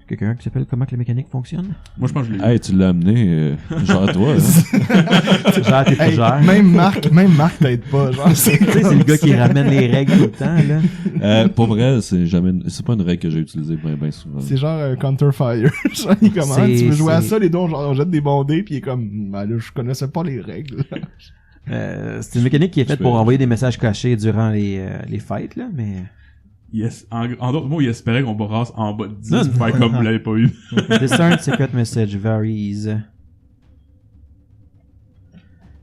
Quelqu'un qui s'appelle comment que la mécanique fonctionne? Moi, je pense que je l'ai eu. Hey, tu l'as amené, genre toi. Hein? Genre, t'es Hey, fougère. même Marc t'aide pas, genre. Tu sais, c'est le gars qui ramène les règles tout le temps, là. Pour vrai, c'est pas une règle que j'ai utilisée bien souvent. C'est genre Counter-Fire. Genre, il commence, C'est- tu veux jouer à c'est- ça, les deux, on jette des bondés, puis il est comme, ben là, je connaissais pas les règles. C'est une mécanique qui est faite Je pour fais- envoyer des messages cachés durant les fights, là, mais... Yes. En d'autres mots, il espérait qu'on brasse en bas de 10 Non, pour faire comme vous l'avez pas eu. Discern secret message varies.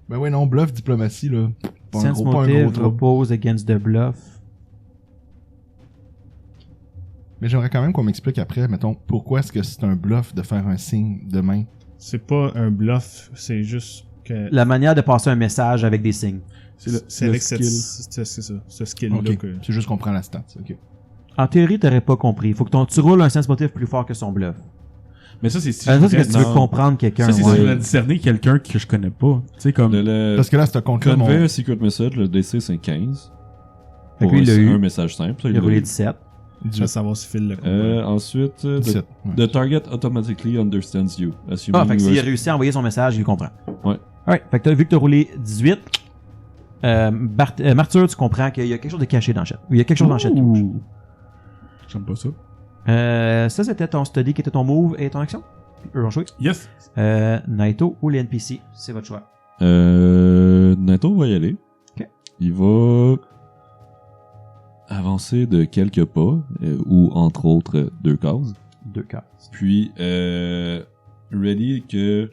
Ben ouais, non, bluff, diplomatie, là. Pas un Sense gros motive trouble. oppose against the bluff. Mais j'aimerais quand même qu'on m'explique après, mettons, pourquoi est-ce que c'est un bluff de faire un signe de main. C'est pas un bluff, c'est juste que. La manière de passer un message avec des signes. C'est avec cette, c'est ça, ce skill-là Ok, que. c'est juste qu'on prend la stat, ok. En théorie, t'aurais pas compris. Faut que tu roules un sense motive plus fort que son bluff. Mais ça, c'est si Ça, c'est que tu veux non. comprendre quelqu'un. Ça, c'est ouais. si je voulais discerner quelqu'un que je connais pas. Tu sais, comme. Le Parce que là, c'est un compte-là, mon... Convey a Secret Message, le DC, c'est 15. Fait que Pour lui, il l'a eu. un message simple. Ça, Il a l'a roulé eu. 17. Je veux savoir si Phil le comprend. Ensuite, 17. ouais. the target automatically understands you. Assuming Ah, fait que you s'il are- a réussi à envoyer son message, il le comprend. Ouais. Alright, fait que vu que t'as roulé 18, Martyr, tu comprends qu'il y a quelque chose de caché dans le chat. Il y a quelque chose dans le chat. Ouh. J'aime pas ça. Ça, c'était ton study qui était ton move et ton action. On choisit. Yes. Naito ou les NPC, c'est votre choix. Nato va y aller. Ok. Il va avancer de quelques pas, ou entre autres 2 cases. 2 cases. Puis, ready que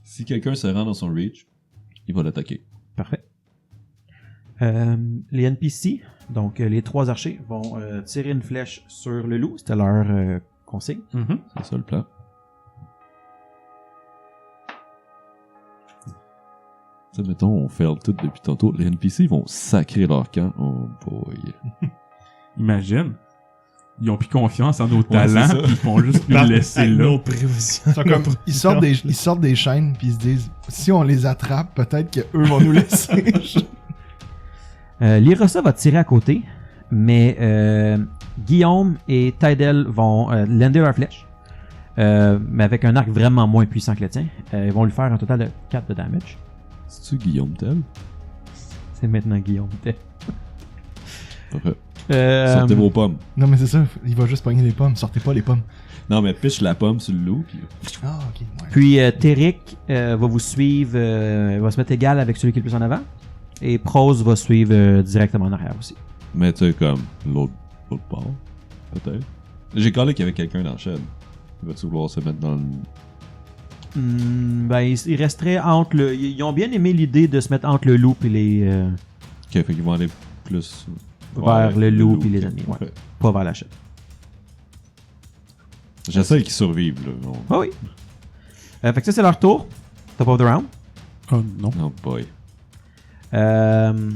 si quelqu'un se rend dans son reach, il va l'attaquer. Parfait. Les NPC, donc les 3 archers, vont tirer une flèche sur le loup. C'était leur consigne. C'est ça le plan. Tu sais, mettons, on fail tout depuis tantôt. Les NPC vont sacrer leur camp. Oh boy. Imagine. Ils ont plus confiance en nos c'est talents, ça. puis ils font juste nous Par- laisser avec là. nos prévisions. Ils sont comme- ils sortent des chaînes, puis ils se disent, si on les attrape, peut-être qu'eux vont nous laisser. L'Irosa va tirer à côté, mais Guillaume et Tydel vont lander leur flèche, mais avec un arc vraiment moins puissant que le tien. Ils vont lui faire un total de 4 de damage. C'est-tu Guillaume Tell? C'est maintenant Guillaume. Parfait. Euh, Sortez vos pommes. Non, mais c'est ça, il va juste pogner les pommes, sortez pas les pommes. Non, mais pitch la pomme sur le loup, puis... Ah, ok, ouais. Puis Terrick va vous suivre, va se mettre égal avec celui qui est le plus en avant. Et Prose va suivre directement en arrière aussi. Mais tu sais, comme l'autre bord, peut-être. J'ai collé qu'il y avait quelqu'un dans le shed. Va-tu vouloir se mettre dans le... Ben, il resterait entre le... Ils ont bien aimé l'idée de se mettre entre le loup et les... Ok, fait qu'ils vont aller plus... vers Ouais, le loup et ok. les ennemis. Ouais. Parfait. Pas vers la chaîne. J'essaie qu'ils survivent, là. Ah oui. Fait que ça, c'est leur tour. Top of the round. Oh non. Oh boy. Ben,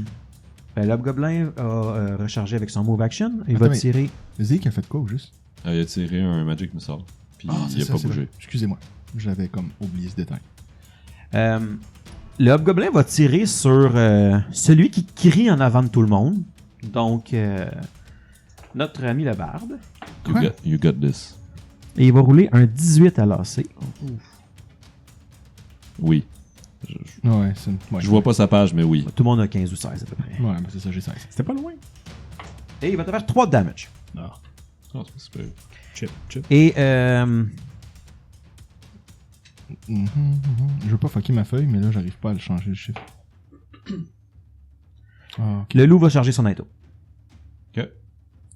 l'Hobgoblin a rechargé avec son move action. Il va Attends, mais- tirer... Zeke a fait quoi, au juste? Il a tiré un Magic Missile, puis c'est il a ça, pas c'est bougé. vrai. Excusez-moi, j'avais comme oublié ce détail. Le Hobgoblin va tirer sur celui qui crie en avant de tout le monde. Donc, notre ami le barde. Quoi? You got this. Et il va rouler un 18 à l'AC. Oui. Ouais, c'est... Ouais, Je vois pas sa page, mais oui. Tout le monde a 15 ou 16 à peu près. Ouais, mais c'est ça, j'ai 16. C'était pas loin. Et il va te faire 3 de damage. Non, c'est pas super. Chip. Et Je veux pas fucker ma feuille, mais là, j'arrive pas à le changer le chiffre. Ah, ok. le loup va charger son aito. Ok.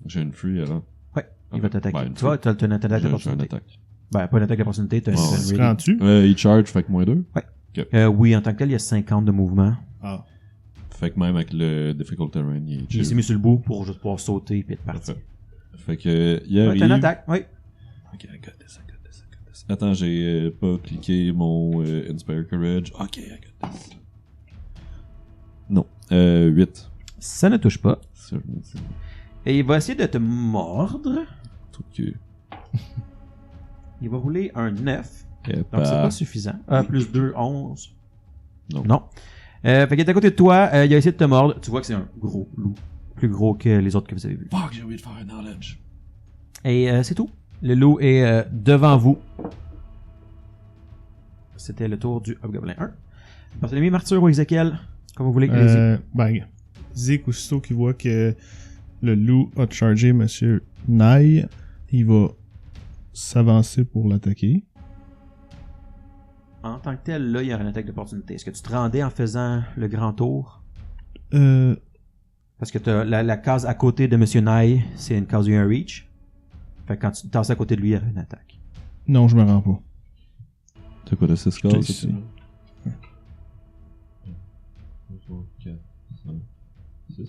J'ai une free avant. Ouais, il Ok. va t'attaquer. Ben, une Tu vois, free. t'as une attaque J'ai une d'opportunité. attaque. Ben, pas une attaque d'opportunité, t'as Ouais, une Tu ready. rends-tu? Il charge, fait que moins 2. Oui, en tant que tel, il y a 50 de mouvement. Ah. Fait que même avec le difficult terrain, il est Il s'est chill. mis sur le bout pour juste pouvoir sauter et être parti. Parfait. Fait que, il Ouais, arrive. t'as une attaque, oui. Ok, I got this. Attends, j'ai pas cliqué mon Inspire Courage. Ok, I got this. Non. 8. Ça ne touche pas. Ça, je me dis. Et il va essayer de te mordre. Tout que. Il va rouler un 9. Et Donc, c'est pas suffisant. Plus 2, 11. Non. Non. Fait qu'il est à côté de toi. Il a essayé de te mordre. Tu vois que c'est un gros loup. Plus gros que les autres que vous avez vus. Fuck, j'ai oublié de faire un knowledge. Et c'est tout. Le loup est devant vous. C'était le tour du Hobgoblin 1. Barthélemy, Martyr ou Ezekiel, comme vous voulez. Allez-y. Ben, Zik, aussitôt qu'il voit que le loup a chargé Monsieur Nye, il va s'avancer pour l'attaquer. En tant que tel, là, il y a une attaque d'opportunité. Est-ce que tu te rendais en faisant le grand tour? Parce que t'as la case à côté de Monsieur Nye, c'est une case où il y a un reach. Fait que quand tu tasses à côté de lui, il y a une attaque. Non, je me rends pas. T'as quoi de 6 J'étais cases, ici. 6.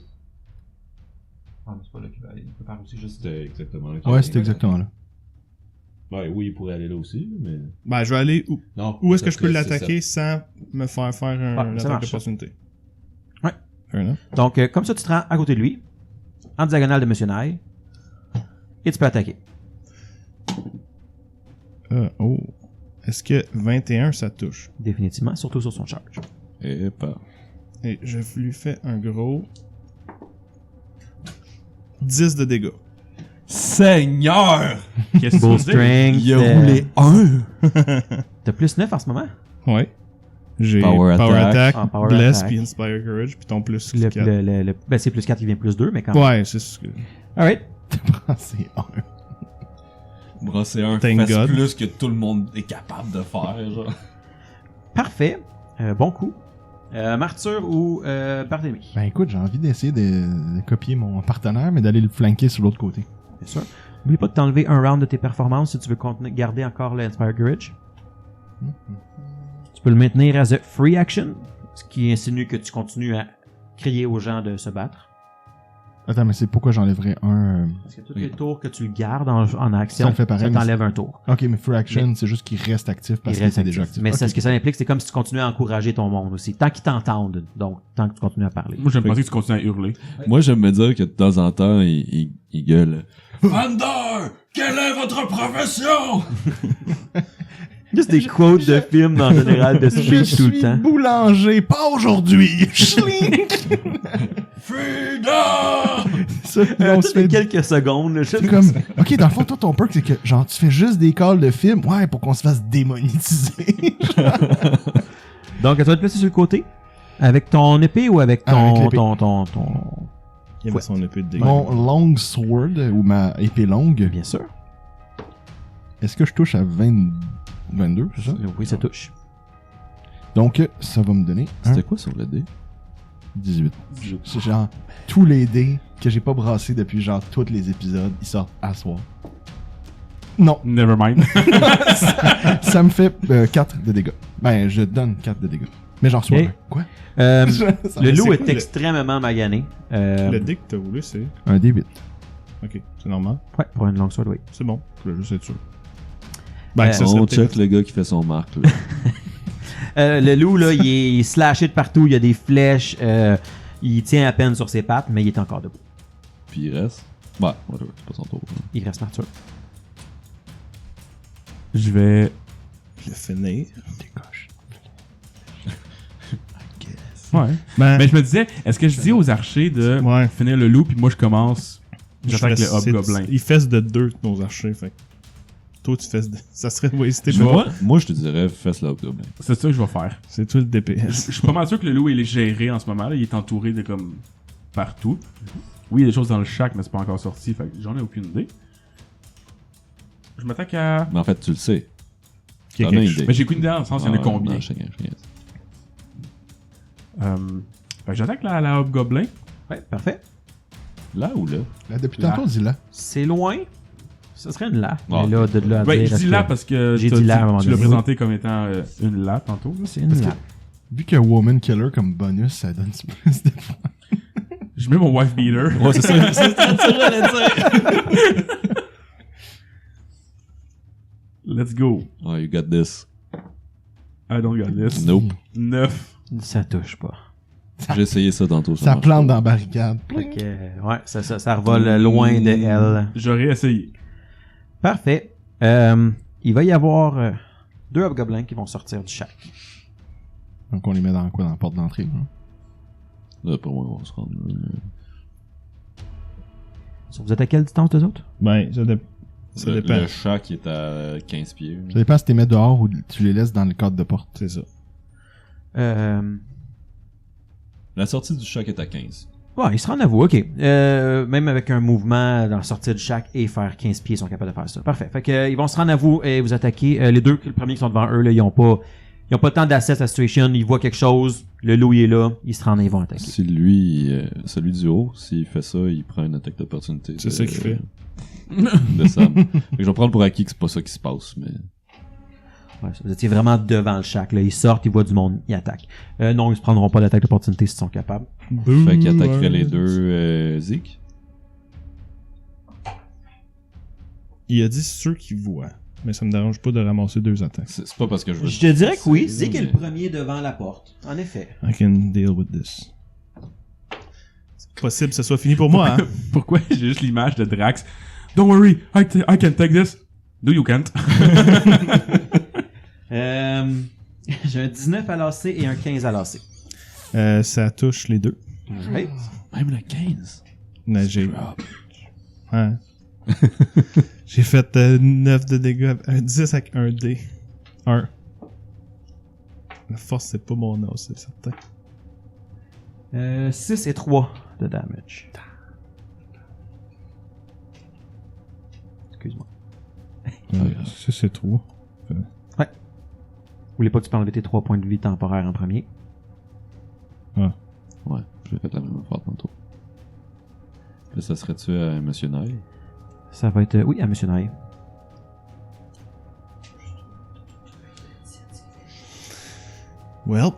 Ah, mais c'est pas là qu'il va aller. Il peut faire aussi juste. C'était exactement là. Ouais, c'était exactement là. Ben oui, il pourrait aller là aussi, mais. Ben, je vais aller où? Non. Où est-ce que ça je peux serait l'attaquer sans me faire une ça attaque marche. d'opportunité? Ouais. Fair enough. Donc, comme ça, tu te rends à côté de lui, en diagonale de Monsieur Nye, et tu peux attaquer. Oh. Est-ce que 21 ça touche? Définitivement, surtout sur son charge. Et pas. Et je lui fais un gros 10 de dégâts. Seigneur! Qu'est-ce que tu Full veux dire? strength. Il a roulé 1! T'as plus 9 en ce moment? Ouais. J'ai Power attack. Ah, Power Bless, attack. puis Inspire Courage, puis ton plus Le, 4. ben, c'est plus 4 qui vient plus 2, mais quand même. Ouais, c'est ce que... Alright. C'est un. Brasser un Thank fait God. plus que tout le monde est capable de faire, genre. Parfait. Bon coup. Martyr ou Barthélemy? Ben écoute, j'ai envie d'essayer de copier mon partenaire, mais d'aller le flanquer sur l'autre côté. Bien sûr. N'oublie pas de t'enlever un round de tes performances si tu veux garder encore l'Inspire Courage. Tu peux le maintenir as a free action, ce qui insinue que tu continues à crier aux gens de se battre. Attends, mais c'est pourquoi j'enlèverais un... Parce que tous les tours que tu le gardes en action, Ça le fait pareil, ça mais t'enlève un tour. Ok, mais free action, c'est juste qu'il reste actif parce Il qu'il reste était déjà actif. actif. Mais Ok. ce que ça implique, c'est comme si tu continuais à encourager ton monde aussi. Tant qu'ils t'entendent, donc tant que tu continues à parler. Moi, j'aime penser que tu continues à hurler. Moi, j'aime me dire que de temps en temps, il gueule. Vander! Quelle est votre profession? Juste des quotes de films en général de Je speech tout le suis temps. boulanger, pas aujourd'hui! Schlink! Freedom! Ça, là, on Toutes se fait les quelques secondes, là, C'est comme, ok, dans le fond, toi, ton perk, c'est que, genre, tu fais juste des calls de films, ouais, pour qu'on se fasse démonétiser. Donc, tu vas te placer sur le côté. Avec ton épée ou avec Avec ton, l'épée. ton... Il avait son épée de dégâts. Mon long sword, ou ma épée longue, Bien sûr. est-ce que je touche à 22, c'est ça? Oui, ça touche. Donc, ça va me donner un C'était quoi sur le dé? 18. C'est genre, tous les dés que j'ai pas brassés depuis, genre, tous les épisodes, ils sortent à soir. Non, Never mind. ça me fait 4 de dégâts. Ben, je donne 4 de dégâts. Mais j'en reçois Et- un. Quoi? Le Ça loup c'est est quoi, le- extrêmement magané. Le dé que t'as voulu, c'est... Un D8. Ok, c'est normal. Ouais, pour une longue sword, oui. C'est bon. Je voulais juste être sûr. ça On serait check le gars qui fait son marque, là. Le loup, là, il est slashé de partout. Il y a des flèches. Il tient à peine sur ses pattes, mais il est encore debout. Puis il reste. Ouais, whatever, c'est pas son tour. Il reste Martyr. Je vais... Je vais finir. Décoche. Ouais. Ben, Mais je me disais, est-ce que je dis aux archers de ouais. finir le loup, puis moi je commence... J'attaque le C'est- hobgoblin. Il fesse de 2, nos archers, fait que toi, tu fesses de... Ça serait wasté Mais pas. Moi, je te dirais, fesse le hobgoblin. C'est ça que je vais faire. C'est toi le DPS. Je suis pas mal sûr que le loup il est géré en ce moment. Là. Il est entouré de comme partout. Oui, il y a des choses dans le shack, mais c'est pas encore sorti. Fait que j'en ai aucune idée. Je m'attaque à... Mais en fait, tu le sais. Qu'il y a T'en as une quelque idée. Mais j'ai qu'une idée dans le sens, il y en a combien? Non, je sais. Fait que j'attaque la Hobgoblin. Ouais, parfait. Là ou là? Là, depuis Là. tantôt, dis là. C'est loin. Ce serait une là. Ah. Mais là, de là à Ouais, dire, je est-ce dis là que- parce que J'ai t'as dit là à un moment tu l'as donné. présenté comme étant une là tantôt. là. C'est une là. Vu qu'il y a Woman Killer comme bonus, ça donne plus de points. Je mets mon wife beater. Ouais, c'est ça. C'est Let's go. Oh, you got this. I don't got this. Nope. 9. Ça touche pas. J'ai essayé ça tantôt. Ça marche plante pas. dans la barricade. Fait que, ouais, ça revole loin de elle. J'aurais essayé. Parfait. Il va y avoir 2 hobgoblins qui vont sortir du shack. Donc on les met dans quoi? Dans la porte d'entrée. Hein? Là, pour moi, on va se rendre là. Vous êtes à quelle distance, eux autres? Ben, ça dépend. Le chat qui est à 15 pieds. là. Ça dépend si tu les mets dehors ou tu les laisses dans le cadre de porte. C'est ça. La sortie du chat est à 15. Ouais, ils se rendent à vous, ok. Même avec un mouvement dans la sortie du shack et faire 15 pieds, ils sont capables de faire ça. Parfait. Fait que, ils vont se rendre à vous et vous attaquer. Les deux, le premier qui sont devant eux, là, ils ont pas le temps d'assess la situation. Ils voient quelque chose. Le loup il est là. Ils se rendent et ils vont attaquer. Si lui, celui du haut, s'il fait ça, il prend une attaque d'opportunité. C'est ça qu'il fait. De Sam. Fait que je vais prendre pour acquis que c'est pas ça qui se passe, mais. Ouais, vous étiez vraiment devant le shack. Là. Ils sortent, ils voient du monde, ils attaquent. Non, ils se prendront pas d'attaque d'opportunité s'ils sont capables. Fait qu'il attaquerait les deux Zeke. Il a dit ceux qui voient. Mais ça me dérange pas de ramasser 2 attaques. C'est pas parce que je veux. Je te dirais que oui. C'est Zeke est le premier devant la porte. En effet. I can deal with this. C'est possible que ce soit fini pour moi, hein? Pourquoi j'ai juste l'image de Drax? Don't worry, I can take this. No, you can't. J'ai un 19 à lancer et un 15 à lancer. Ça touche les deux. Right. Même le 15. Mais j'ai... Ouais. J'ai fait 9 de dégâts, un 10 avec un dé. 1. La force, c'est pas mon os, c'est certain. 6 et 3 de damage. Excuse-moi. Ça, c'est 3. Vous voulez pas que tu peux enlever tes 3 points de vie temporaires en premier? Ouais, j'ai fait la même affaire tantôt. Là, ça serait-tu à Monsieur Nye? Ça va être... oui, à Monsieur Naï. Well.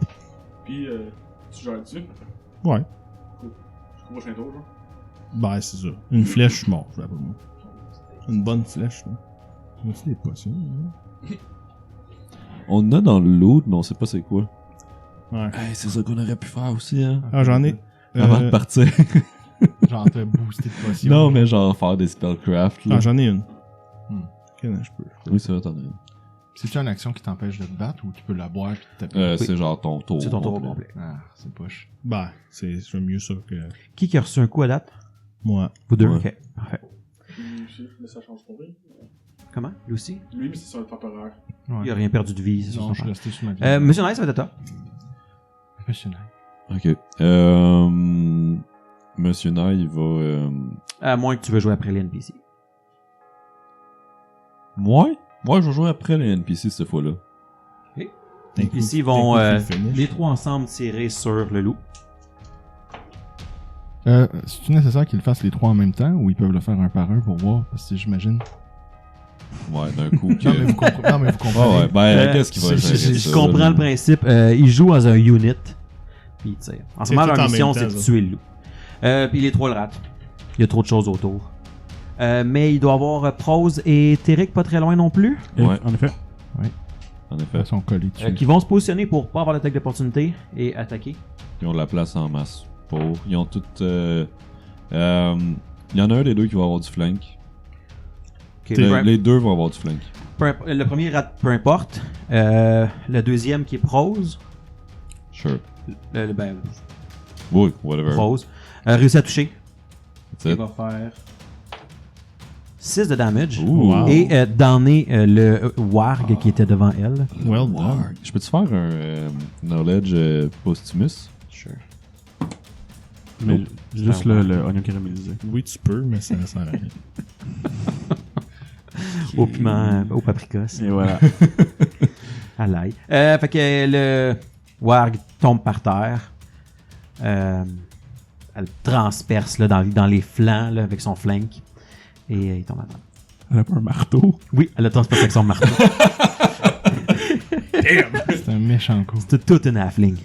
Puis, tu gères dessus? Ouais. Jusqu'au prochain tour, genre? Ben, c'est ça. Une flèche, je suis mort, je vais pas moi. Une bonne flèche, là. Mais c'est des potions, hein? On en a dans le loot, mais on sait pas c'est quoi. Ouais. Hey, c'est ça qu'on aurait pu faire aussi, hein? Ah, j'en ai. Avant de partir. Genre te booster de potion. Non, mais genre faire des spellcraft, là. Ah, j'en ai une. Hmm. Ok, là, je peux. Oui, c'est vrai, t'en as une. C'est-tu une action qui t'empêche de te battre ou tu peux la boire puis te taper? C'est genre ton tour. C'est ton tour au complet. complet. Ah, c'est poche. Ben, c'est mieux ça que Qui a reçu un coup à date? moi. Vous deux? Ouais. Ok, parfait. Lui aussi, mais ça change combien? Comment? Lui aussi? Lui, mais c'est sur le temporaire. Il a rien perdu de vie, c'est Non, ça. je suis resté sur ma vie. Monsieur Naï, ça va être à toi. Monsieur Knight. Ok. Monsieur Nye, il va... À moins que tu veux jouer après les NPC. Moi, je vais jouer après les NPC cette fois-là. Les NPC vont les trois ensemble tirer sur le loup. C'est-tu nécessaire qu'ils le fassent les trois en même temps ou ils peuvent le faire un par un pour voir? Parce que j'imagine. Ouais, d'un coup que... Non, mais vous comprenez. Non, mais vous Ah comprenez. ouais, ben, qu'est-ce qu'il va je gérer je ça, comprends là? le principe. Il joue dans un unit. Puis, tu sais, en ce C'est moment, tout leur en mission, même c'est temps, de ça. tuer le loup. Puis les trois le ratent. Il y a trop de choses autour. Mais il doit y avoir Prose et Téric pas très loin non plus. Ouais. En effet. En effet. Ils sont collés dessus. Qui vont se positionner pour pas avoir l'attaque d'opportunité et attaquer. Ils ont de la place en masse. Ils ont toutes... il y en a un des deux qui va avoir du flank. Ok, Les deux vont avoir du flank. le premier rate peu importe. Le deuxième qui est Prose. Sure. Ben, Oui, whatever. Prose. Réussit à toucher. That's Il it. va faire 6 de damage. Ouh. Wow. Et damner le warg qui était devant elle. Well done. Je peux-tu faire un knowledge posthumus? Sure. Mais juste le oignon caramélisé. Oui, tu peux, mais ça sert à rien. au piment, au paprika, Et voilà. à l'ail. Fait que le warg tombe par terre. Elle transperce là, dans les flancs là, avec son flank. Et il tombe à terre. Elle a pas un marteau. Oui, elle a transpercé avec son marteau. C'est un méchant coup. C'est toute une halfling.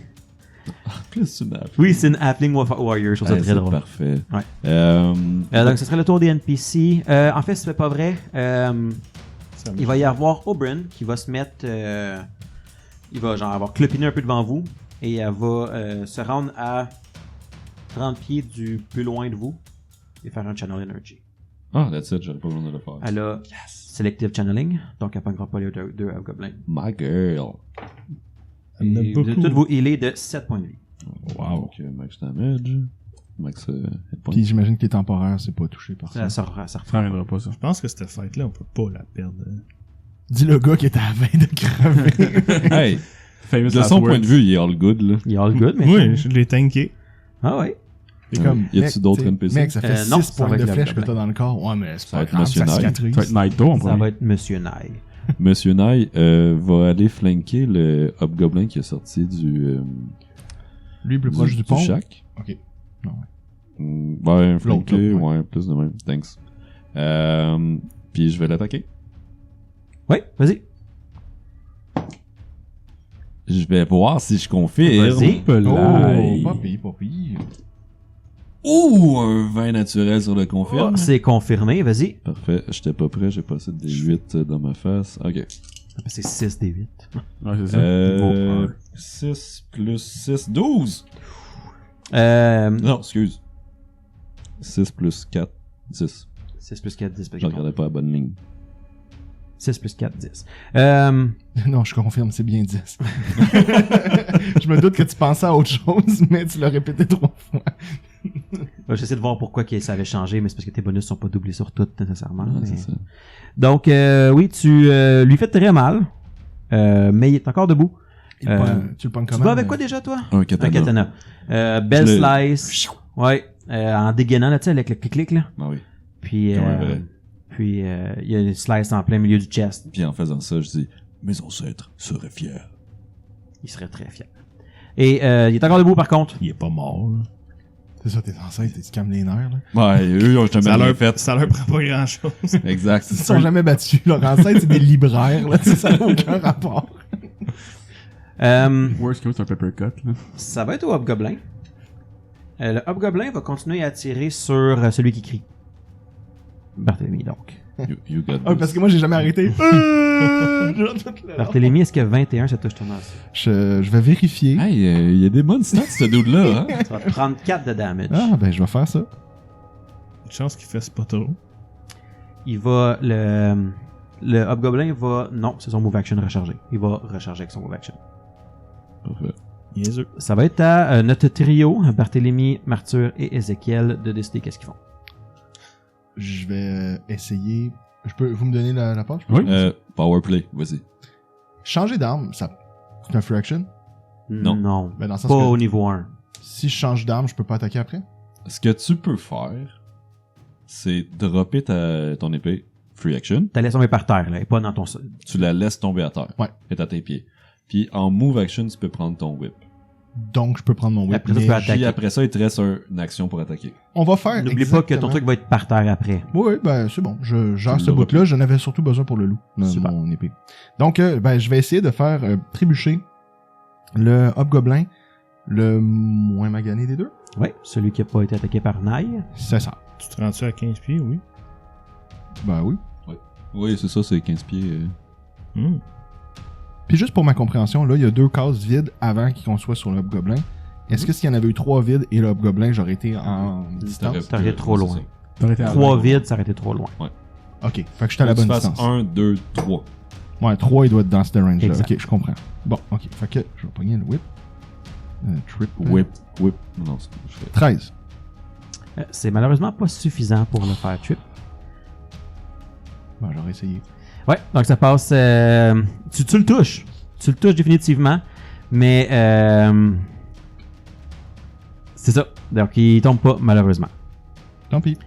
Plus une app. Oui, c'est une halfling warrior. Je trouve ça très drôle. Parfait. Ouais. Euh, Donc, ce serait le tour des NPC. En fait, c'est pas vrai. Ça Il va y avoir Oberyn qui va se mettre... il va genre avoir clopiné un peu devant vous. Et elle va se rendre à 30 pieds du plus loin de vous. Et faire un Channel Energy. Ah, that's it, j'aurais pas besoin de le faire. Elle a Selective Channeling. Donc, elle ne prendra pas les deux Hobgoblins. My girl. Elle en a Et vous beaucoup. toutes vous healer de 7 points de vie. Wow. Donc, max damage. Max hit point. Puis j'imagine que les temporaires, c'est pas touché par ça. Ça refait. Ça reviendra pas, ça. Je pense que cette fight-là, on peut pas la perdre. Dis le gars qui était à la veille de crever. Hey, Famous de last son words. point de vue, il est all good, là. Il est all good, mais... Oui, je l'ai tanké. Ah ouais. C'est comme, Y a-tu mec, d'autres t'sais, NPC? Mec, ça fait 6 non, ça points va de être le flèche que Hobgoblin. t'as dans le corps. Ouais, mais c'est Ça pas va être grave, Monsieur ça Knight. cicatrise. Ça va être Naito en Ça premier. va être Monsieur Nye. Monsieur Nye va aller flanquer le Hobgoblin qui est sorti du Lui, plus proche du pont. shack. Ok. Non, ouais. Ouais, flanquer, L'autre, ouais, plus de même. Thanks. Puis je vais l'attaquer. Oui, vas-y. Je vais voir si je confirme. Vas-y. Pelay. Oh, pas pire, pas pire. Ouh, un 20 naturel sur le confirme. Oh, c'est confirmé, vas-y. Parfait, j'étais pas prêt, j'ai passé des 8 dans ma face. Ok. C'est 6 des 8. Ouais, c'est ça. Niveau un. 6 plus 6, 12! Euh, Non, excuse. 6 plus 4, 10. 6 plus 4, 10. Je regardais pas la bonne ligne. 6 plus 4, 10. Non, je confirme, c'est bien 10. Je me doute que tu pensais à autre chose, mais tu l'as répété 3 fois. J'essaie de voir pourquoi ça avait changé, mais c'est parce que tes bonus sont pas doublés sur toutes nécessairement. Ouais, mais- c'est ça. Donc, oui, tu lui fais très mal, mais il est encore debout. Tu le pognes Tu comment? vas avec quoi déjà, toi? Un Un katana. katana. Belle Je slice. Ouais, en dégainant, là, tu sais, avec le clic-clic, là. Ah oui. Puis, Comme un vrai. puis il y a une slice en plein milieu du chest. Puis en faisant ça, je dis, mes ancêtres seraient fiers. Il serait très fier. Et il est encore debout, par contre. Il est pas mort. Là. C'est ça, tes ancêtres, tu calmes les nerfs, là. Ouais, eux, ils ont jamais Ça rien leur, fait. ça leur prend pas grand-chose. Exact. Ils se sont jamais battus. Leurs ancêtres, c'est des libraires, là. Tu sais, ça n'a aucun rapport. Worst case, c'est un paper cut, là. Ça va être au Hobgoblin. Le Hobgoblin va continuer à tirer sur celui qui crie. Barthélemy, donc. You got Ah, this. parce que moi, j'ai jamais arrêté. Barthélemy, est-ce que 21, ça touche ton as? Je vais vérifier. Hey, il y a des bonnes stats, ce dude-là, hein? Tu vas te prendre 4 de damage. Ah, ben, je vais faire ça. Une chance qu'il fasse pas trop. Il va... Le Hobgoblin va... Non, c'est son move action rechargé. Il va recharger avec son move action. Parfait. Niaiseux. Ça va être à notre trio, Barthélemy, Martyr et Ézéchiel, de décider qu'est-ce qu'ils font. Je vais essayer. Vous me donnez la page? Oui. Powerplay, vas-y. Changer d'arme, ça. C'est un free action? Non. Non. Ben, dans le sens Pas que au niveau 1. si je change d'arme, je peux pas attaquer après? Ce que tu peux faire, c'est dropper ton épée, free action, T'as laissé tomber par terre, là, et pas dans ton... tu la laisses tomber à terre. Ouais. Et à tes pieds. Puis en move action, tu peux prendre ton whip. Donc, je peux prendre mon whip. Après ça, tu mais peux attaquer. Puis après ça, il te reste une action pour attaquer. on va faire. N'oublie pas que ton exactement- truc va être par terre après. Oui, ben c'est bon. Je gère Tu ce l'auras bout-là. J'en avais surtout besoin pour le loup, Super. mon épée. Donc, ben, je vais essayer de faire trébucher le Hobgoblin, le moins magané des deux. Oui, celui qui a pas été attaqué par Naï. C'est ça. Tu te rends-tu à 15 pieds, oui? Ben oui. Oui, c'est ça, c'est 15 pieds. Puis juste pour ma compréhension, là, il y a 2 cases vides avant qu'on soit sur le Hobgoblin. Est-ce que s'il y en avait eu 3 vides et le Hobgoblin, j'aurais été en distance? T'aurais été trop c'est loin. ça. T'aurais été à 3 la- vides, ça aurait été trop loin. Ok, fait que j'étais à la Faut que bonne tu fasses distance. 1, 2, 3. Ouais, 3, il doit être dans ce range-là. Exact. Ok, je comprends. Bon, ok, fait que je vais pogner le whip. Trip. Whip. Non, c'est je fais. 13. C'est malheureusement pas suffisant pour le faire trip. Bon, j'aurais essayé. Ouais, donc ça passe... tu le touches. Tu le touches définitivement. Mais... c'est ça. Donc il tombe pas, malheureusement. Tant pis.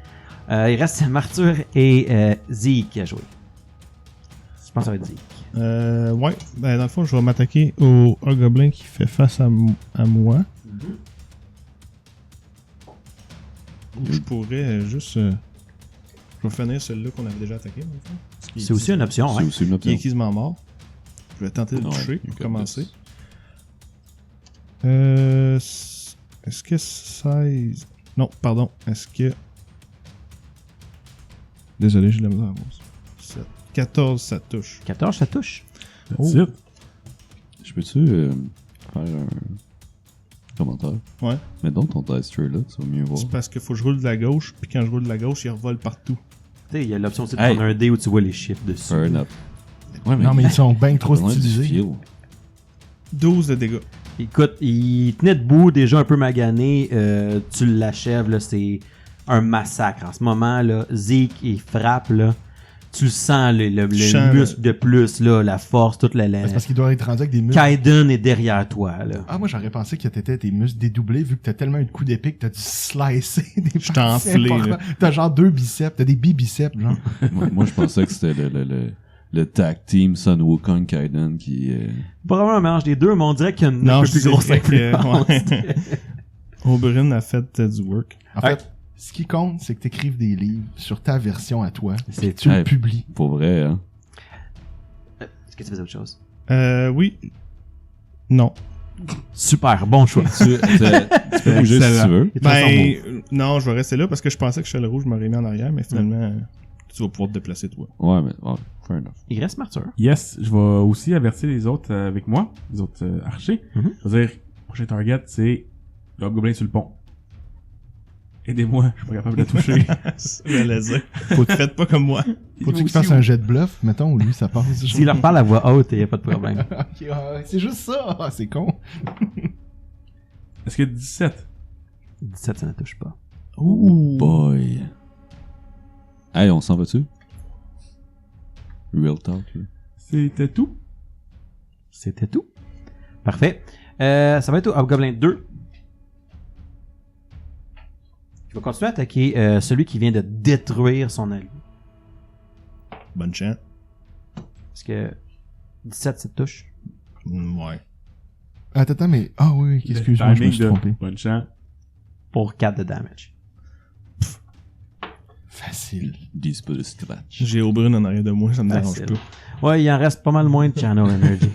Il reste Martyr et Zeke à jouer. Je pense que ça va être Zeke. Ouais. Ben, dans le fond, je vais m'attaquer au Hobgoblin qui fait face à moi. Ou je pourrais juste... je vais finir celui-là qu'on avait déjà attaqué, dans le fond. Parce qu'il est C'est aussi une option, C'est hein. aussi une Qui option. est quasiment mort. Je vais tenter de le Ouais, toucher you pour got commencer. this. Est-ce que 16... Non, pardon. Est-ce que... Désolé, j'ai de la misère à voir ça. 14, ça touche. 14, ça touche. That's it. Je peux-tu faire un commentaire? Ouais. Mais donc ton dice tray là, tu vas mieux voir. C'est parce qu'il faut que je roule de la gauche, puis quand je roule de la gauche, il revole partout. Tu sais, il y a l'option aussi de Hey. prendre un dé où tu vois les chiffres dessus. Fair enough. Ouais, Non, mais ils sont bien trop t'as besoin du stylisés. feel. 12 de dégâts. Écoute, il tenait debout, déjà un peu magané. Tu l'achèves, là, c'est un massacre. En ce moment, là, Zeke, il frappe, là. Tu le sens, le sens, muscle de plus, là, la force, toute la... C'est parce qu'il doit être rendu avec des muscles. Kaiden est derrière toi, là. Ah, moi, j'aurais pensé que t'étais tes muscles dédoublés vu que t'as tellement eu de coups d'épée que t'as dû slicer des Je t'ai parties enflé, importantes. T'as genre 2 biceps, t'as des biceps, genre. Moi, je pensais que c'était le tag team Sun Wukong Kaiden qui... Probablement un mélange des deux, mais on dirait qu'il y a une Non, un peu je plus grosse dirais que... influence. ouais. Oberyn a fait du work. En fait, ce qui compte, c'est que t'écrives des livres sur ta version à toi. C'est C'est tu le Hey. publies. Pour vrai, hein. Est-ce que tu faisais autre chose? Oui. Non. Super, bon choix. Tu peux bouger si tu veux. Il est très fort, Ben, non, je vais rester là parce que je pensais que Shell Rouge m'aurait mis en arrière, mais finalement, tu vas pouvoir te déplacer, toi. Ouais, mais ouais, fair enough. Il reste Martyr. Yes, je vais aussi avertir les autres avec moi, les autres archers. Mhm. Je veux dire, prochain target, c'est le Hobgoblin sur le pont. Aidez-moi, je suis pas capable de le toucher. J'allais dire. Faites pas comme moi. Faut-tu qu'il fasse un jet de bluff, mettons, ou lui, ça passe? S'il leur parle à voix haute, il n'y a pas de problème. Ok, c'est juste ça. Ah, c'est con. Est-ce que 17? 17, ça ne touche pas. Ouh. Boy. Hey, on s'en va-tu? Real talk, là. C'était tout? C'était tout. Parfait. Ça va être au Hobgoblin 2. Je vais continuer à attaquer celui qui vient de détruire son allié. Bonne chance. Parce que 17, ça te touche. Ouais. Attends, mais... Ah oui, excuse-moi, je me suis trompé. Bonne chance. Pour 4 de damage. Facile. Dis pas de scratch. J'ai Oberyn en arrière de moi, ça me dérange Facile. pas. Ouais, il en reste pas mal moins de Channel Energy.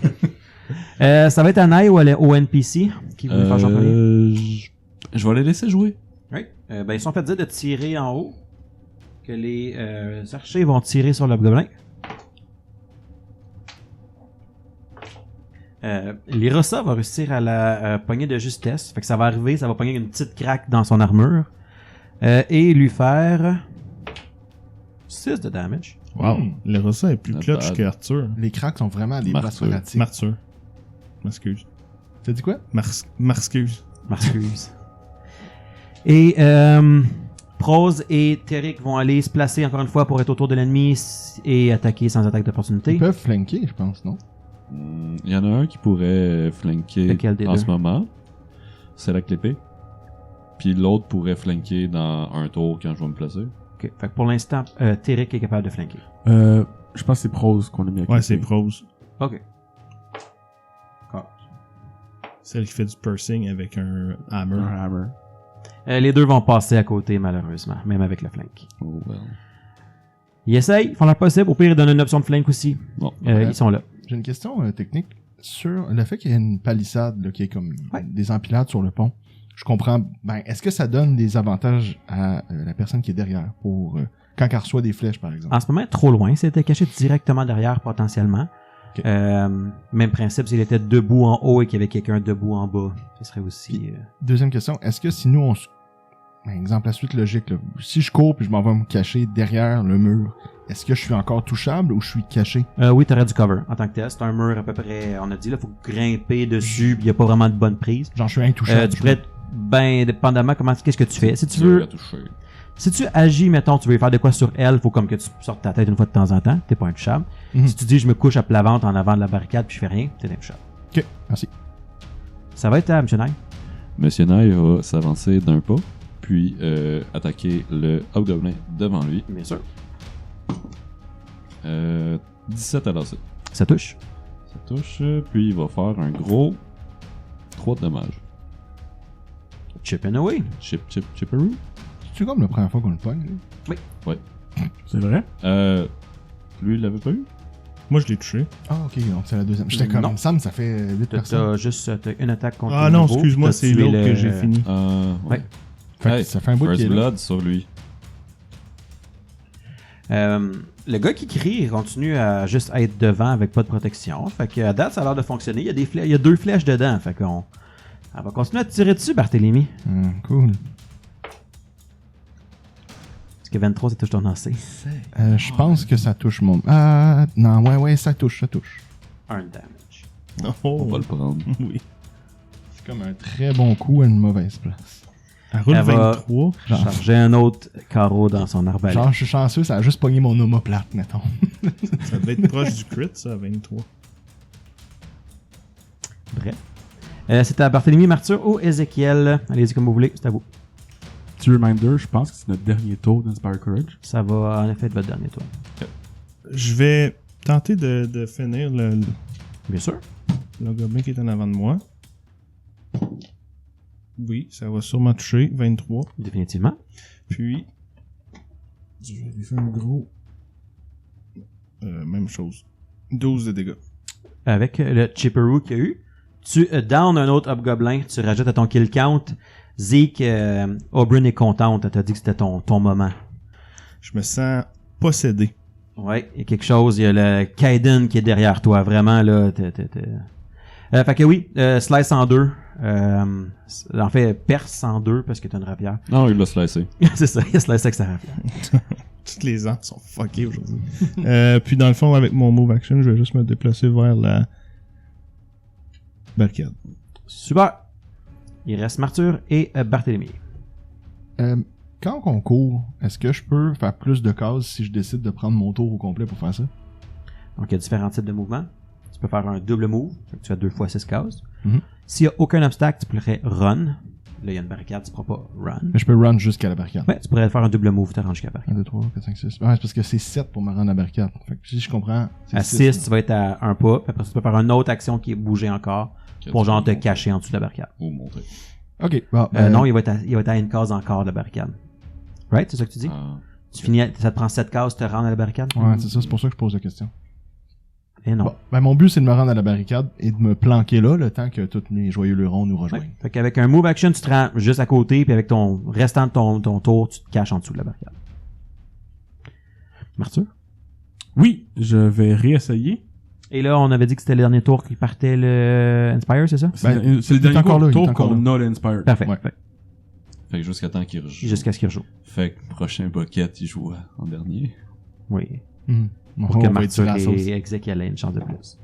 Ça va être Anaï ou au NPC qui veut faire en premier. Je vais les laisser jouer. Oui. Ben, ils sont fait dire de tirer en haut. Que les archers vont tirer sur le gobelin. L'Irosa va réussir à la pogner de justesse. Fait que ça va arriver, ça va pogner une petite craque dans son armure. Et lui faire 6 de damage. Wow. Le Rossa est plus Not clutch bad. qu'Arthur. Les cracks sont vraiment des Martyr. brasses fanatiques. Martyr. M'excuse. T'as dit quoi? M'excuse. M'excuse. Et Prose et Terric vont aller se placer encore une fois pour être autour de l'ennemi et attaquer sans attaque d'opportunité. Ils peuvent flanquer, je pense, non? Il y en a un qui pourrait flanquer Lequel des en deux? ce moment. C'est la l'épée. Puis l'autre pourrait flanquer dans un tour quand je vais me placer. Ok. Fait que pour l'instant, Terric est capable de flanquer. Je pense que c'est Prose qu'on a mis à Ouais, côté. c'est Prose. Ok. Celle qui fait du pursing avec un hammer. Un hammer. Les deux vont passer à côté, malheureusement, même avec le flank. Oh well. Ils essayent, ils font leur possible. Au pire, ils donnent une option de flank aussi. Bon. Ouais. Ils sont là. J'ai une question technique sur le fait qu'il y ait une palissade, là, qui est comme Ouais. des empilades sur le pont. Je comprends. Ben, est-ce que ça donne des avantages à la personne qui est derrière pour quand elle reçoit des flèches, par exemple? En ce moment, trop loin. C'était caché directement derrière, potentiellement. Ok. Même principe, s'il était debout en haut et qu'il y avait quelqu'un debout en bas, ce serait aussi... Deuxième question, est-ce que si nous on se... Ben, exemple, la suite logique, là. Si je cours puis je m'en vais me cacher derrière le mur, est-ce que je suis encore touchable ou je suis caché? Oui, t'aurais du cover en tant que tel. C'est un mur à peu près, on a dit, là, faut grimper dessus, puis il n'y a pas vraiment de bonne prise. Genre, je suis intouchable. Tu pourrais être, ben, dépendamment qu'est-ce que tu fais. Si tu Dur veux, à toucher. si tu agis, mettons, tu veux faire de quoi sur elle, faut comme que tu sortes ta tête une fois de temps en temps, t'es pas intouchable. Mhm. Si tu dis, je me couche à plat ventre en avant de la barricade puis je fais rien, t'es intouchable. Ok, merci. Ça va être à M. Nye. Monsieur Nye va s'avancer d'un pas, puis attaquer le Hobgoblin devant lui. Bien sûr. 17 à lancer. Ça touche. Ça touche, puis il va faire un gros 3 de dommages. Chip and away. Chipperoo? C'est comme la première fois qu'on le pogne. Là. C'est vrai? Lui, il l'avait pas eu? Moi, je l'ai touché. Ah, ok, donc c'est la deuxième. J'étais comme, Non. il me semble, ça fait 8 personnes. T'as juste une attaque contre Ah le non, niveau, excuse-moi, t'as c'est tué l'autre le- que j'ai fini. Ouais. Fait que Hey, ça fait un bout First qu'il est là. Blood sur lui. Le gars qui crie, il continue à juste être devant avec pas de protection. Fait que à date, ça a l'air de fonctionner. Il y a il y a 2 flèches dedans. Fait qu'on elle va continuer à te tirer dessus, Barthélemy. Cool. Parce que 23, ça touche ton AC. Je pense que ça touche mon... Ah, non, ouais, ça touche. Un damage. Oh, On va le prendre. oui. C'est comme un très bon coup à une mauvaise place. Elle roule Elle va- 23. Genre, Charger un autre carreau dans son arbalète. genre, je suis chanceux, ça a juste pogné mon omoplate, mettons. Ça devait être proche du crit, ça, à 23. Bref. C'était à Barthélemy, Martyr ou Ézéchiel. Allez-y comme vous voulez, c'est à vous. Petit reminder, je pense que c'est notre dernier tour d'Inspire Courage. Ça va en effet être votre dernier tour. Je vais tenter de finir le Bien sûr. gobelin qui est en avant de moi. Oui, ça va sûrement toucher. 23. Définitivement. Puis, je vais lui faire un gros... même chose. 12 de dégâts. Avec le Chipperoo qu'il y a eu, tu down un autre hobgoblin, tu rajoutes à ton kill count. Zeke, Oberyn est contente, elle t'a dit que c'était ton moment. Je me sens possédé. Ouais, il y a quelque chose, il y a le Kaiden qui est derrière toi, vraiment là. Fait que oui, slice en deux. En fait, perce en deux parce que t'as une rapière. Non, il l'a slicé. C'est ça, il a slice avec sa rapière. Toutes les armes sont fuckées aujourd'hui. Puis dans le fond, avec mon move action, je vais juste me déplacer vers la barricade. Super. Il reste Martyr et Barthélemy. Quand on court, est-ce que je peux faire plus de cases si je décide de prendre mon tour au complet pour faire ça? Donc, il y a différents types de mouvements. Tu peux faire un double move, fait que tu as 2 fois 6 cases. Mhm. S'il n'y a aucun obstacle, tu pourrais run. Là, il y a une barricade, tu ne pourras pas run. Mais je peux run jusqu'à la barricade. Ouais, tu pourrais faire un double move, tu te rends jusqu'à la barricade. 1, 2, 3, 4, 5, 6. Ouais, c'est parce que c'est 7 pour me rendre à la barricade. Fait que si je comprends, c'est À 6, tu vas être à un pas, puis après, tu peux faire une autre action qui est bouger encore pour genre te cacher en dessous de la barricade. Ou monter. Ok, bon. Non, il va être à une case encore de la barricade. Right? C'est ça que tu dis? Ah. Tu finis, ça te prend 7 cases, te rendre à la barricade? Ouais, c'est ça, c'est pour ça que je pose la question. Et non. Bon, ben mon but c'est de me rendre à la barricade et de me planquer là le temps que tous mes joyeux lurons nous rejoignent. Ouais. Fait qu'avec un move action, tu te rends juste à côté, puis avec ton restant de ton tour, tu te caches en dessous de la barricade. Martyr? Oui, je vais réessayer. Et là, on avait dit que c'était le dernier tour qui partait le Inspire, c'est ça? C'est Ben, c'est le il est dernier encore là, il est tour encore qu'on a l'Inspire. Parfait. Ouais. Fait que jusqu'à temps qu'il rejoue. Jusqu'à ce qu'il rejoue. Fait que prochain bucket, il joue en dernier. Oui. Bon, Pour que on va étirer Martyr la sauce. et Exekiel aient une chance de plus.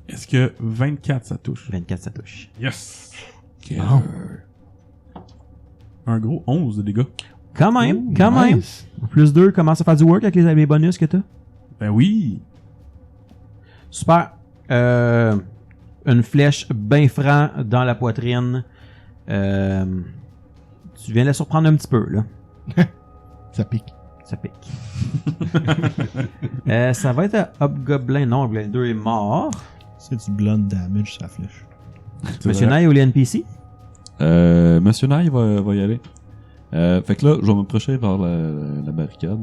Est-ce que 24 ça touche? 24, ça touche. Yes! Bon. Un gros 11 de dégâts. Quand même, quand même. Nice. Plus 2, commence à faire du work avec les bonus que t'as. Ben oui! Super. Une flèche bien franc dans la poitrine. Tu viens de la surprendre un petit peu, là. Ça pique. Ça pique. Ça va être à Hobgoblin. Non, Hobgoblin 2 est mort. C'est du blood damage, sa flèche. Monsieur Nye ou les NPC? Monsieur Nye va y aller. Fait que là, je vais m'approcher vers la barricade.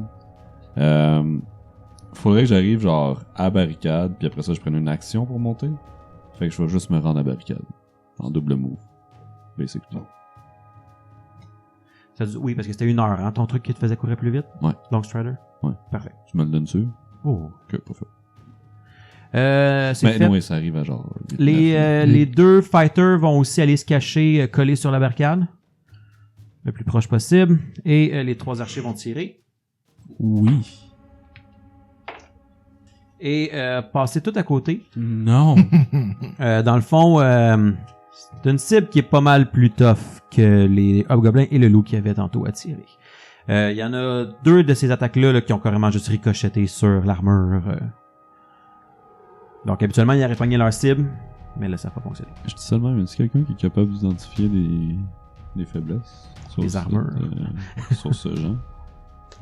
Faudrait que j'arrive genre à barricade, puis après ça, je prenne une action pour monter. Fait que je vais juste me rendre à barricade. En double move. Basically. Oui, parce que c'était 1 heure, hein, ton truc qui te faisait courir plus vite? Ouais. Long Strider? Ouais. Parfait. Tu me le donnes dessus? Oh. Ok, parfait. C'est Mais fait. non, ça arrive à genre... Les 2 fighters vont aussi aller se cacher, collés sur la barricade. Le plus proche possible. Et les 3 archers vont tirer. Oui. Et passer tout à côté. Non! Dans le fond, c'est une cible qui est pas mal plus tough que les hobgoblins et le loup qui avaient tantôt attiré. Il y en a 2 de ces attaques-là là, qui ont carrément juste ricochetté sur l'armure. Donc habituellement, ils auraient pogné leur cible, mais là, ça n'a pas fonctionné. Je dis seulement, mais est-ce quelqu'un qui est capable d'identifier des faiblesses sur Des armures. sur ce genre?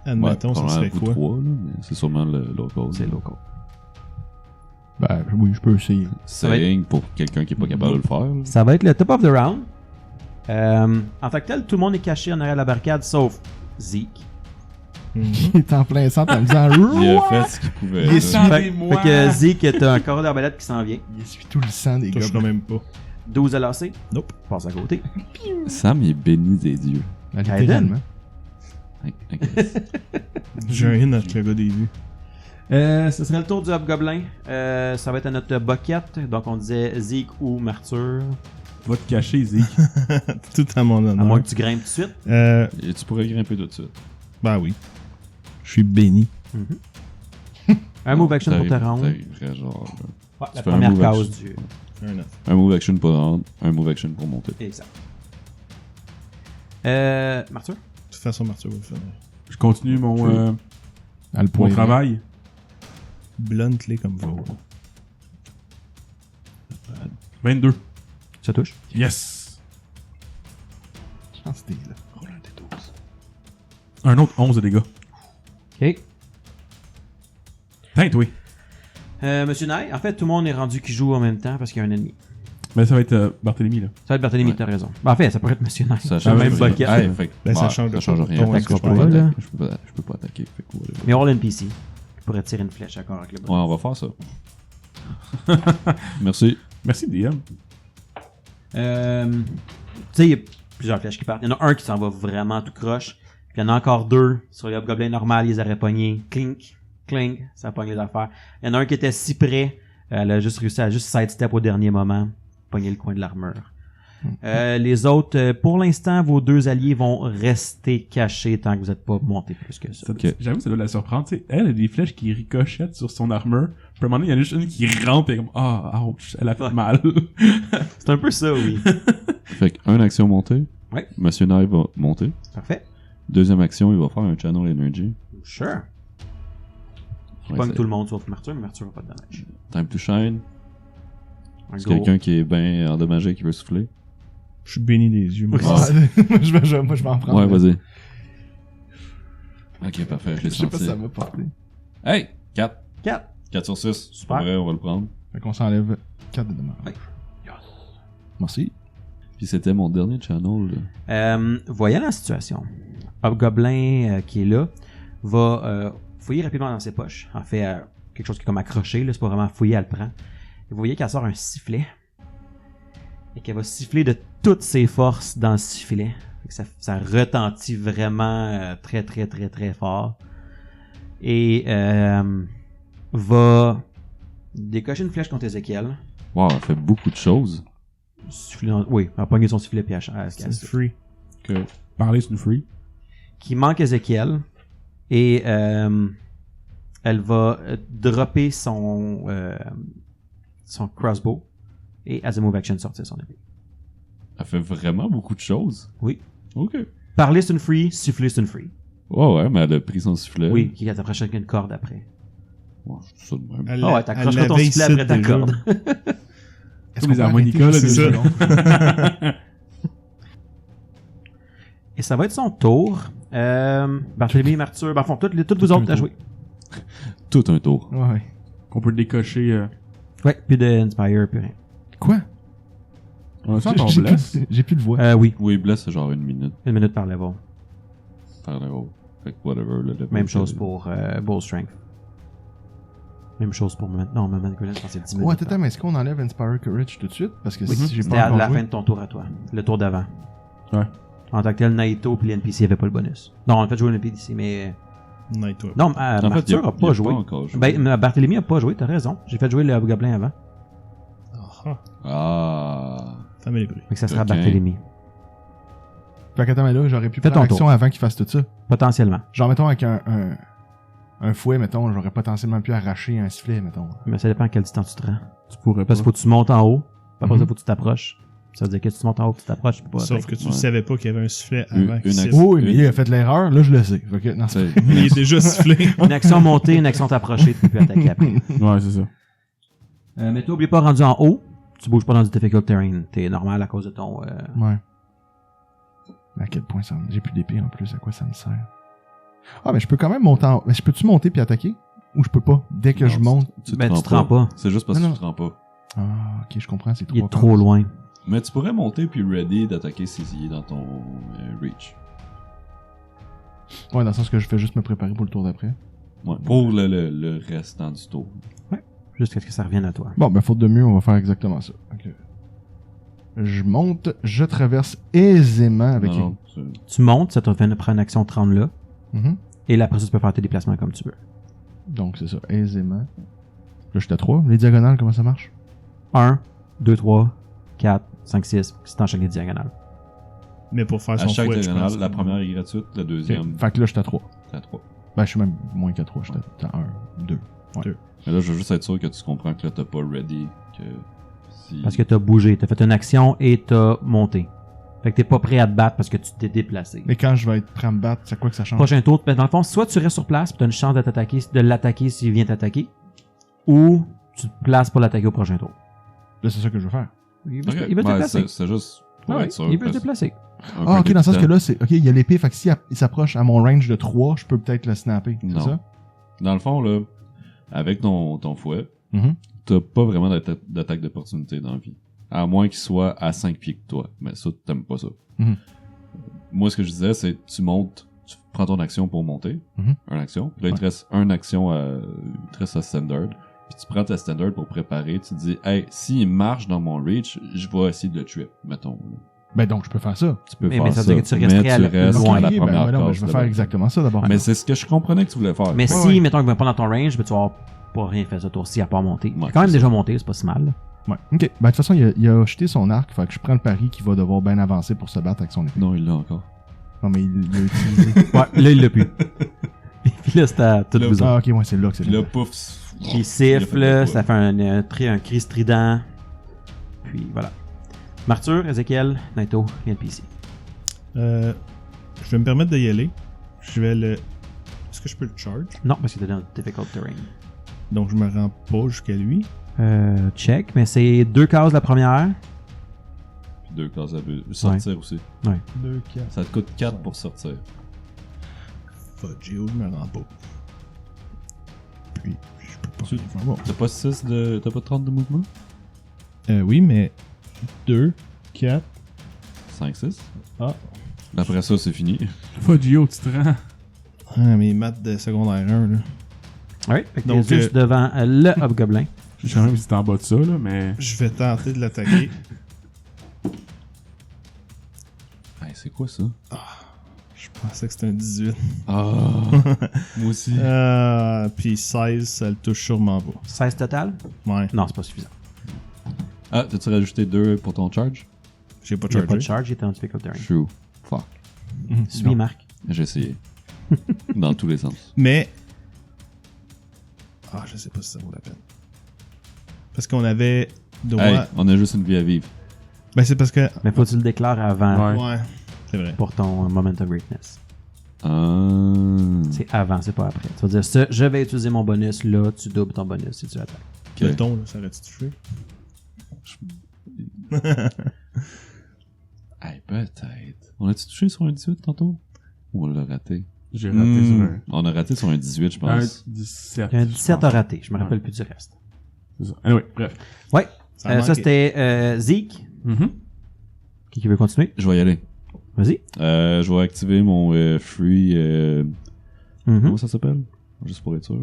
Admettons, ça probablement serait vous quoi? 3, là, mais c'est sûrement le local. C'est local. Ben, oui, je peux essayer. Saying pour quelqu'un qui est pas capable de le faire. là. Ça va être le top of the round. En tant que tel, tout le monde est caché en arrière de la barricade, sauf Zeke. Mhm. Il est en plein centre en me disant Il a fait ce qu'il pouvait. Il est là. sûr. Fait que Zeke est un corps d'arbalète qui s'en vient. Il essuie tout le sang des Touche gars. quand même pas. 12 à lancer. Nope. Passe à côté. Sam, il est béni des dieux. Littéralement. Ok. J'ai un hit avec le gars des vues. Ce serait le tour du Hobgoblin. Ça va être à notre bucket. Donc on disait Zeke ou Martyr. Va te cacher, Zeke. Tout à mon À honneur. moins que tu grimpes tout de suite. Et tu pourrais grimper tout de suite. Ben oui. Je suis béni. Un move action pour te rendre. T'arriverais genre. Ouais, la fais un première move case action. du. Un 9. Un move action pour rendre, un move action pour monter. Exact. Martyr? De toute façon, Martyr va le faire. Je continue mon À le point. travail. Bluntly comme vous. 22. Ça touche. Yes! Je pense que c'était là. Roule un D12. Un autre 11 de dégâts. Ok. Teinte, oui. Monsieur Nye, en fait, tout le monde est rendu qui joue en même temps parce qu'il y a un ennemi. Mais ça va être Barthélemy, là. Ça va être Barthélemy, Ouais. t'as raison. Ben, en fait, ça pourrait être Monsieur Nye. Ça C'est le même rien. bucket. Hey, fait que- Ben, ça bah, change ça change ton rien. Fait que attaque je peux pas, là. je peux pas attaquer. Fait que whatever. Mais on a NPC. Qui pourrait tirer une flèche encore avec le Ouais, bras. on va faire ça. Merci. Merci, DM. Tu sais, il y a plusieurs flèches qui partent. Il y en a un qui s'en va vraiment tout croche. Puis il y en a encore deux sur les Hobgoblins normal, ils les auraient pognés. Clink, clink, ça pogne les affaires. Il y en a un qui était si près, elle a juste réussi à juste sidestep au dernier moment, pogner le coin de l'armure. Les autres, pour l'instant, vos deux alliés vont rester cachés tant que vous n'êtes pas montés plus que ça. Ok. J'avoue, ça doit la surprendre. Tu sais, elle a des flèches qui ricochettent sur son armure. Puis à un moment donné, il y en a juste une qui rampe et comme, ouch, elle a fait Ouais. mal. C'est un peu ça, oui. Fait que une action montée. Ouais. Monsieur Knight va monter. Parfait. Deuxième action, il va faire un channel energy. Sure. Je Ouais, pogne c'est- tout le monde sauf Martyr, mais Martyr n'a pas de damage. Time to shine. Un C'est gros- quelqu'un qui est bien endommagé qui veut souffler. Je suis béni des yeux. Moi. Ah. moi, je vais en prendre. Ouais, vas-y. Ok, parfait, je l'ai Je sais pas senti. si ça va porter. Hey! 4. 4. 4 sur 6. Super. Ouais, on va le prendre. Fait qu'on s'enlève 4 de dommage. Ouais. Yes. Merci. Puis c'était mon dernier channel. Là. Voyant la situation, Hobgoblin qui est là va fouiller rapidement dans ses poches. En fait, quelque chose qui est comme accroché, là, c'est pas vraiment fouiller, elle le prend. Et vous voyez qu'elle sort un sifflet. Et qu'elle va siffler de toutes ses forces dans le sifflet. Fait que ça retentit vraiment très très très très fort. Et va décocher une flèche contre Ézéchiel. Wow, elle fait beaucoup de choses. Oui, elle a pogné son sifflet puis C'est free. Que parler, c'est une free. qui manque Ézéchiel et elle va dropper son crossbow et as a move action sortir son épée. Elle fait vraiment beaucoup de choses. Oui. Ok. Parler c'est une free, siffler c'est une free. Ouais, mais elle a pris son sifflet. Oui, qui t'approche avec une corde après. Ouais, je suis ça de même. Elle Ah ouais, t'accrocheras ton sifflet après ta corde. Est-ce Comme les qu'on peut harmonicas, arrêter là, ces des secondes? Et ça va être son tour. Barthélemy, Martyr, ben, fond, toutes vous autres à jouer. Tout un tour. Ouais. Qu'on peut décocher. Ouais, plus de Inspire, plus rien. Quoi? On a ça encore J'ai bless. plus- J'ai plus de voix. Oui, Oui, bless, c'est genre 1 minute. 1 minute par level. Par là haut. Fait que whatever. Le level Même que- chose pour Bull Strength. Même chose pour Moment. Non, Moment Golem, je pense que c'est 10 minutes. Ouais, attends, mais est-ce qu'on enlève Inspire Courage tout de suite? Parce que Oui. si j'ai C'était pas à encore la joué... fin de ton tour à toi. Le tour d'avant. Ouais. En tant que tel, Naito puis les NPC n'avaient pas le bonus. Non, on a fait jouer le NPC, mais... Night Non, En fait, Martyr il a pas joué. encore joué. Ben, Barthélemy a pas joué, t'as raison. J'ai fait jouer le Hobgoblin avant. Ah. Fermez les bruits. Fait que ça sera Ok. Barthélemy. Fait qu'attends, mais là, j'aurais pu Fais prendre ton l'action tour. avant qu'il fasse tout ça. Potentiellement. Genre, mettons, avec un fouet, mettons, j'aurais potentiellement pu arracher un sifflet, mettons. Mais ça dépend à quelle distance tu te rends. Tu pourrais pas. Parce qu'il faut que tu montes en haut. Puis après ça, Mhm. faut que tu t'approches. Ça veut dire que si tu montes en haut, tu t'approches, tu peux pas Sauf attaquer. que tu Ouais. savais pas qu'il y avait un sifflet Une- avant. une qu'il action. siffle. Oui, mais il a fait l'erreur, là, je le sais. Fait que, non, c'est C'est- Il est déjà sifflé. Une action montée, une action t'approcher, tu peux plus attaquer après. Ouais, c'est ça. Mais t'oublies pas, rendu en haut, tu bouges pas dans du difficult terrain. T'es normal à cause de ton... Ouais. Mais à quel point ça... J'ai plus d'épée en plus, à quoi ça me sert? Ah, mais je peux quand même monter en... Mais je peux-tu monter puis attaquer? Ou je peux pas? Dès que Non, je monte... Tu Ben, tu te rends pas. C'est juste parce que Non, tu te rends pas. Ah, ok, je comprends, c'est Il trop est trop loin. Mais tu pourrais monter puis ready d'attaquer si il est dans ton reach. Ouais, dans le sens que je fais juste me préparer pour le tour d'après. Ouais, pour le restant du tour. Jusqu'à ce que ça revienne à toi. Bon, ben, faute de mieux, on va faire exactement ça. Ok. Je monte, je traverse aisément avec... Non, Tu montes, ça te fait prendre une action de te rendre là. Mhm. Et là, après ça, tu peux faire tes déplacements comme tu veux. Donc, c'est ça, aisément. Là, je suis à 3. Les diagonales, comment ça marche? 1, 2, 3, 4, 5, 6. C'est en chaque diagonale. Mais pour faire à son chaque fouet, je diagonale, pense la que- première est gratuite, la Ok. deuxième, Fait que là, je suis à 3. t'as 3. Ben, je suis même moins qu'à 3. Je suis à 1, 2. Mais là, je veux juste être sûr que tu comprends que là, t'as pas ready, que si... Parce que t'as bougé, t'as fait une action et t'as monté. Fait que t'es pas prêt à te battre parce que tu t'es déplacé. Mais quand je vais être prêt à me battre, c'est quoi que ça change? Prochain tour, ben, dans le fond, soit tu restes sur place, puis t'as une chance de l'attaquer s'il vient t'attaquer, ou tu te places pour l'attaquer au prochain tour. Là, c'est ça que je veux faire. Il Ok. va se Ben, déplacer. c'est juste pour Ah ouais, être sûr. il peut se parce- déplacer. un Ah, peu ok, dans le sens que débutant. là, c'est... Ok, il y a l'épée, fait que si il s'approche à mon range de 3, je peux peut-être le snapper. C'est Non. ça? Dans le fond, là, avec ton fouet, Mhm. t'as pas vraiment d'attaque d'opportunité dans la vie. À moins qu'il soit à 5 pieds que toi. Mais ça, t'aimes pas ça. Mhm. Moi, ce que je disais, c'est tu montes, tu prends ton action pour monter. Mhm. Une action. Puis là, il te Ouais. reste une action il te reste à standard. Puis tu prends ta standard pour préparer. Tu te dis, hey, s'il marche dans mon reach, je vais essayer de le trip, mettons. Ben, donc, je peux faire ça. Tu peux Mais faire ça ça. veut dire que tu mais resterais à tu la- restes loin. à la Ok, première ben, non, ben, case je vais de faire la- exactement ça d'abord. Mais c'est ce que je comprenais que tu voulais faire. Mais Ouais, si, ouais. mettons qu'il va pas dans ton range, ben, tu vas avoir pas rien fait ce tour-ci à part monter. Ouais, T'as quand même c'est déjà monté, c'est pas si mal. Ouais. Ok. Ben, de toute façon, il a jeté son arc, fait que je prends le pari qu'il va devoir bien avancer pour se battre avec son épée. Non, il l'a encore. Non, mais il l'a utilisé. Ouais, là, il l'a plus. Puis là, c'est à tout Là, vous Ah, autres. ok, ouais, c'est là que c'est. Puis là, là. pouf. Il siffle, Il a fait ça fait un cri strident. Puis voilà. Martyr, Ezekiel, Naito, NPC. Je vais me permettre d'y aller. Je vais le... Est-ce que je peux le charge? Non, parce que t'es dans le difficult terrain. Donc je me rends pas jusqu'à lui. Check, mais c'est 2 cases la première. Puis 2 cases à sortir aussi. 2, 4. Ça te coûte 4 pour sortir. Fuck, Gio, je me rends pas. Puis, je peux pas. Tu- Enfin, bon. T'as pas 6 de. T'as pas 30 de mouvement? Oui, mais 2, 4. 5, 6. Ah. Après ça, c'est fini. Fogio, tu te rends. Ah, mes maths de secondaire 1, là. Oui, fait que Donc, t'es juste devant le Hobgoblin. Je sais même si t'es en bas de ça, là, mais. Je vais tenter de l'attaquer. Hey, c'est quoi ça? Je pensais que c'était un 18. Ah! Moi aussi. Puis 16, ça le touche sûrement pas. 16 total? Ouais, Non, c'est pas suffisant. Ah, t'as-tu rajouté 2 pour ton charge? j'ai pas Il n'y a pas de chargé. charge, il était en difficult terrain. True. Fuck. Suis, Marc. J'ai essayé. Dans tous les sens. Mais... Ah, je sais pas si ça vaut la peine. Parce qu'on avait droit... Hey, on a juste une vie à vivre. Ben c'est parce que... Mais faut que tu le déclares avant Ouais. Ouais, c'est vrai. pour ton Moment of Greatness. Ah. C'est avant, c'est pas après. Tu vas dire, ça, je vais utiliser mon bonus, là, tu doubles ton bonus si tu attaques. Ok. Le ton, là, ça aurait-tu touché? Hey, peut-être. On a-tu touché sur un 18 tantôt? Ou on l'a raté? J'ai raté sur un. On a raté sur un 18, je Un pense. 17. Il y a un 17 je à pense. raté, je me rappelle plus du reste. C'est ça. Anyway, bref. Ouais, Ça a ça manqué. c'était Zeke. Mhm. Qui veut continuer? Je vais y aller. Vas-y. Je vais activer mon free... Mhm. Comment ça s'appelle? Juste pour être sûr. Là.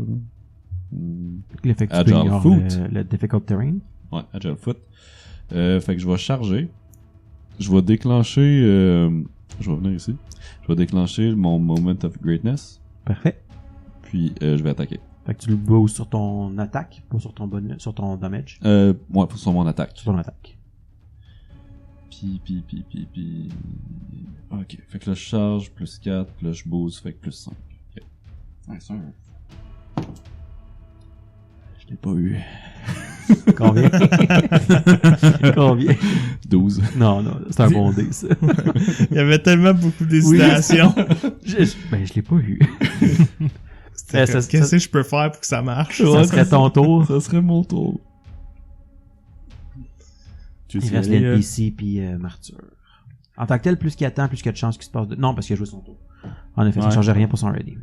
Le fait que tu Agile peux ignorer Foot. le difficult terrain. Ouais, Agile Foot. Fait que je vais charger. Je vais déclencher... je vais venir ici. Je vais déclencher mon Moment of Greatness. Parfait. Puis je vais attaquer. Fait que tu le boosts sur ton attaque, pas sur ton bonus, sur ton damage. Ouais, sur mon attaque. Sur ton attaque. Puis... Ok, fait que là, je charge, plus 4, puis là, je boost, fait que plus 5. Ok. Nice, je l'ai pas eu. Combien? Combien? 12. Non, c'est un bon dé, ça. Il y avait tellement beaucoup d'hésitation. je l'ai pas eu. C'était comme, ça- qu'est-ce que je peux faire pour que ça marche? Ça serait ton tour. Ça serait mon tour. Tu Il sais, reste l'NPC puis Martyr. En tant que tel, plus qu'il attend, plus qu'il y a de chances qu'il se passe de... Non, parce qu'il a joué son tour. En effet, ça ne change rien pour son ready.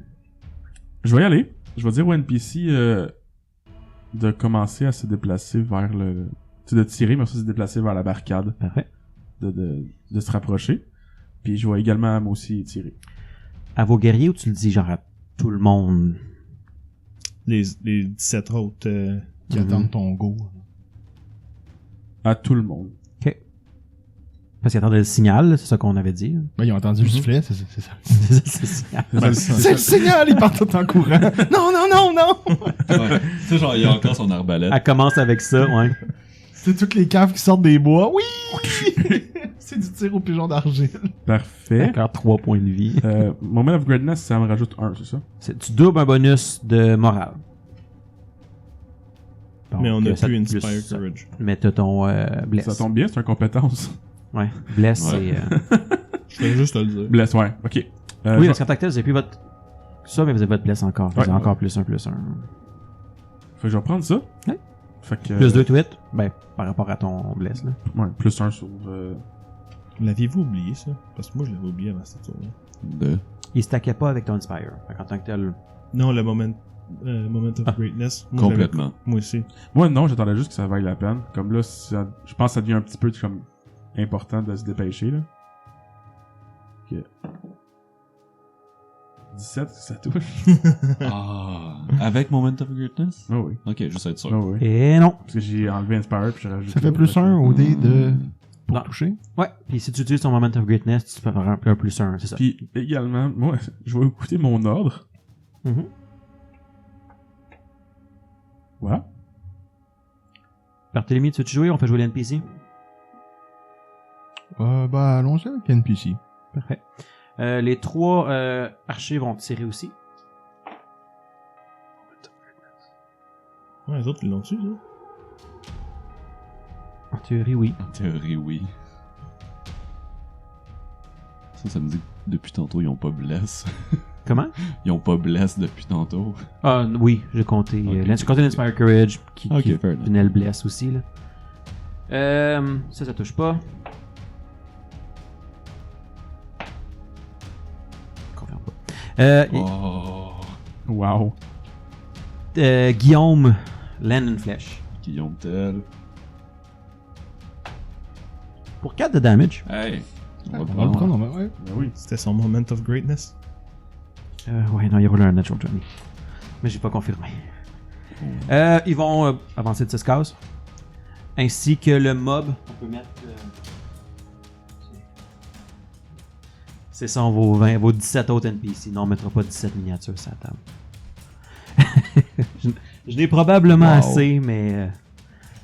Je vais y aller. Je vais dire au NPC de commencer à se déplacer vers le... Tu sais, de tirer, mais aussi se déplacer vers la barricade. Parfait. De se rapprocher. Puis je vais également, moi aussi, tirer. À vos guerriers ou tu le dis genre à tout le monde? Les 17 autres... Qui attendent ton go. À tout le monde. OK. Parce qu'ils attendaient le signal, là, c'est ça qu'on avait dit. Ben, ils ont entendu le sifflet, c'est ça. C'est ça, c'est le signal. C'est le signal, ils partent tout en courant. Non, non, non, non! Ouais. Tu sais, genre, il y a encore son arbalète. Elle commence avec ça, ouais. C'est toutes les caves qui sortent des bois. Oui! C'est du tir au pigeon d'argile. Parfait. Encore 3 points de vie. Moment of Greatness, ça me rajoute 1, c'est ça? Tu doubles un bonus de morale. Donc, Mais on a ça plus te Inspire plus- Courage. Mais t'as ton bless. Ça tombe bien, c'est une compétence. Ouais. Bless, Ouais. c'est... Je voulais juste te le dire. Bless, ouais. Ok. Oui, je- parce qu'en tant que tel, vous avez plus votre... Ça, mais vous avez votre bless encore. Vous avez Ouais. encore plus 1. Fait que je vais prendre ça. Ouais. Fait que... Plus 2 tweets. Ben, par rapport à ton bless, là. Ouais, plus 1 sur... L'aviez-vous oublié, ça? Parce que moi, je l'avais oublié avant cette tour-là. De... Il stackait pas avec ton Inspire. Fait qu'en tant que tel... Non, le Moment of Greatness. Moi, Complètement. Moi aussi. Moi, non, j'attendais juste que ça vaille la peine. Comme là, je pense que ça devient un petit peu comme important de se dépêcher, là. Ok. 17, ça touche. Ah, avec Moment of Greatness? Ah oui. Ok, juste être sûr. Ah oui. Et non. Parce que j'ai enlevé Inspire puis j'ai rajouté... Ça fait plus 1 au dé de... Pour Non. toucher. Ouais. Puis si tu utilises ton Moment of Greatness, tu peux faire un plus 1, c'est ça. Puis également, moi, je vais écouter mon ordre. Mhm. Voilà. Barthélemy, tu veux-tu jouer? On fait jouer l'NPC? Ben, allons-y avec NPC. Parfait. Les 3 archers vont tirer aussi. Ouais, les autres, ils l'ont tué, ça? En théorie, oui. En théorie, oui. Ça me dit que depuis tantôt, ils ont pas bless. Comment? Ils ont pas bless depuis tantôt. Ah, oui, j'ai compté. Ok. J'ai compté l'Inspire Courage qui Ok, fair enough. venait le bless aussi, là. Ça touche pas. Confirme pas. Oh, Wow. Guillaume, land une flèche. Guillaume Tell. Pour 4 de damage. Hey, on va On va le prendre. prendre, ouais. Ben oui. C'était son Moment of Greatness. Ouais, non, il roule un natural 20. Mais j'ai pas confirmé. Ils vont avancer de 6 cases. Ainsi que le mob. On peut mettre... C'est ça, vos 17 autres NPC. Non, on mettra pas 17 miniatures sur la table. je n'ai probablement Wow. assez, mais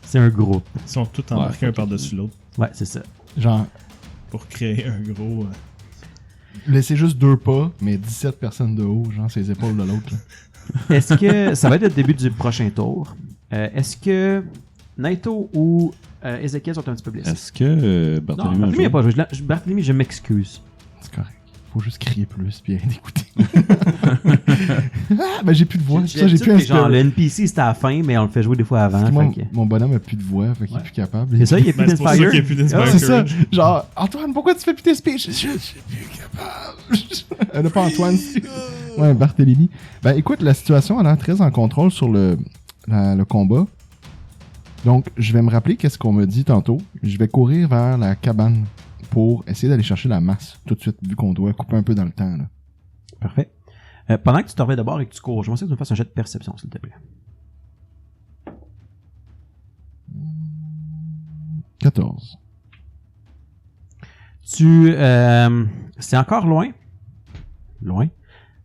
c'est un groupe. Ils sont tous embarqués Ouais, un par-dessus l'autre Ouais, c'est ça. Genre, pour créer un gros... laissez juste 2 pas, mais 17 personnes de haut, genre, ses épaules de l'autre. là. Est-ce que ça va être le début du prochain tour? Est-ce que Naito ou Ezekiel sont un petit peu blessés? Est-ce que Non, Barthélemy a Barthélemy joué? n'a pas joué. Barthélemy, je m'excuse. C'est correct. Faut juste crier plus puis rien d'écouter. Ah, ben j'ai plus de voix. Ça, j'ai plus genre, le inspiré. NPC c'était à la fin, mais on le fait jouer des fois avant. Parce que moi, fait que- mon bonhomme a plus de voix, fait qu'il est Ouais. plus capable. C'est ça, il n'y a plus Ben, c'est pour ça d'Inspire. qu'il y a plus d'Inspire. Ah, C'est ça. Courage. Genre, Antoine, pourquoi tu fais plus tes speeches? Je suis plus capable. Pas Antoine. Ouais, Barthélemy. Ben écoute, la situation a l'air très en contrôle sur le combat. Donc, je vais me rappeler qu'est-ce qu'on m'a dit tantôt. Je vais courir vers la cabane pour essayer d'aller chercher la masse tout de suite, vu qu'on doit couper un peu dans le temps. Là. Parfait. Pendant que tu te reviens d'abord et que tu cours, je vais que tu me fasses un jet de perception, s'il te plaît. 14. C'est encore loin. Loin.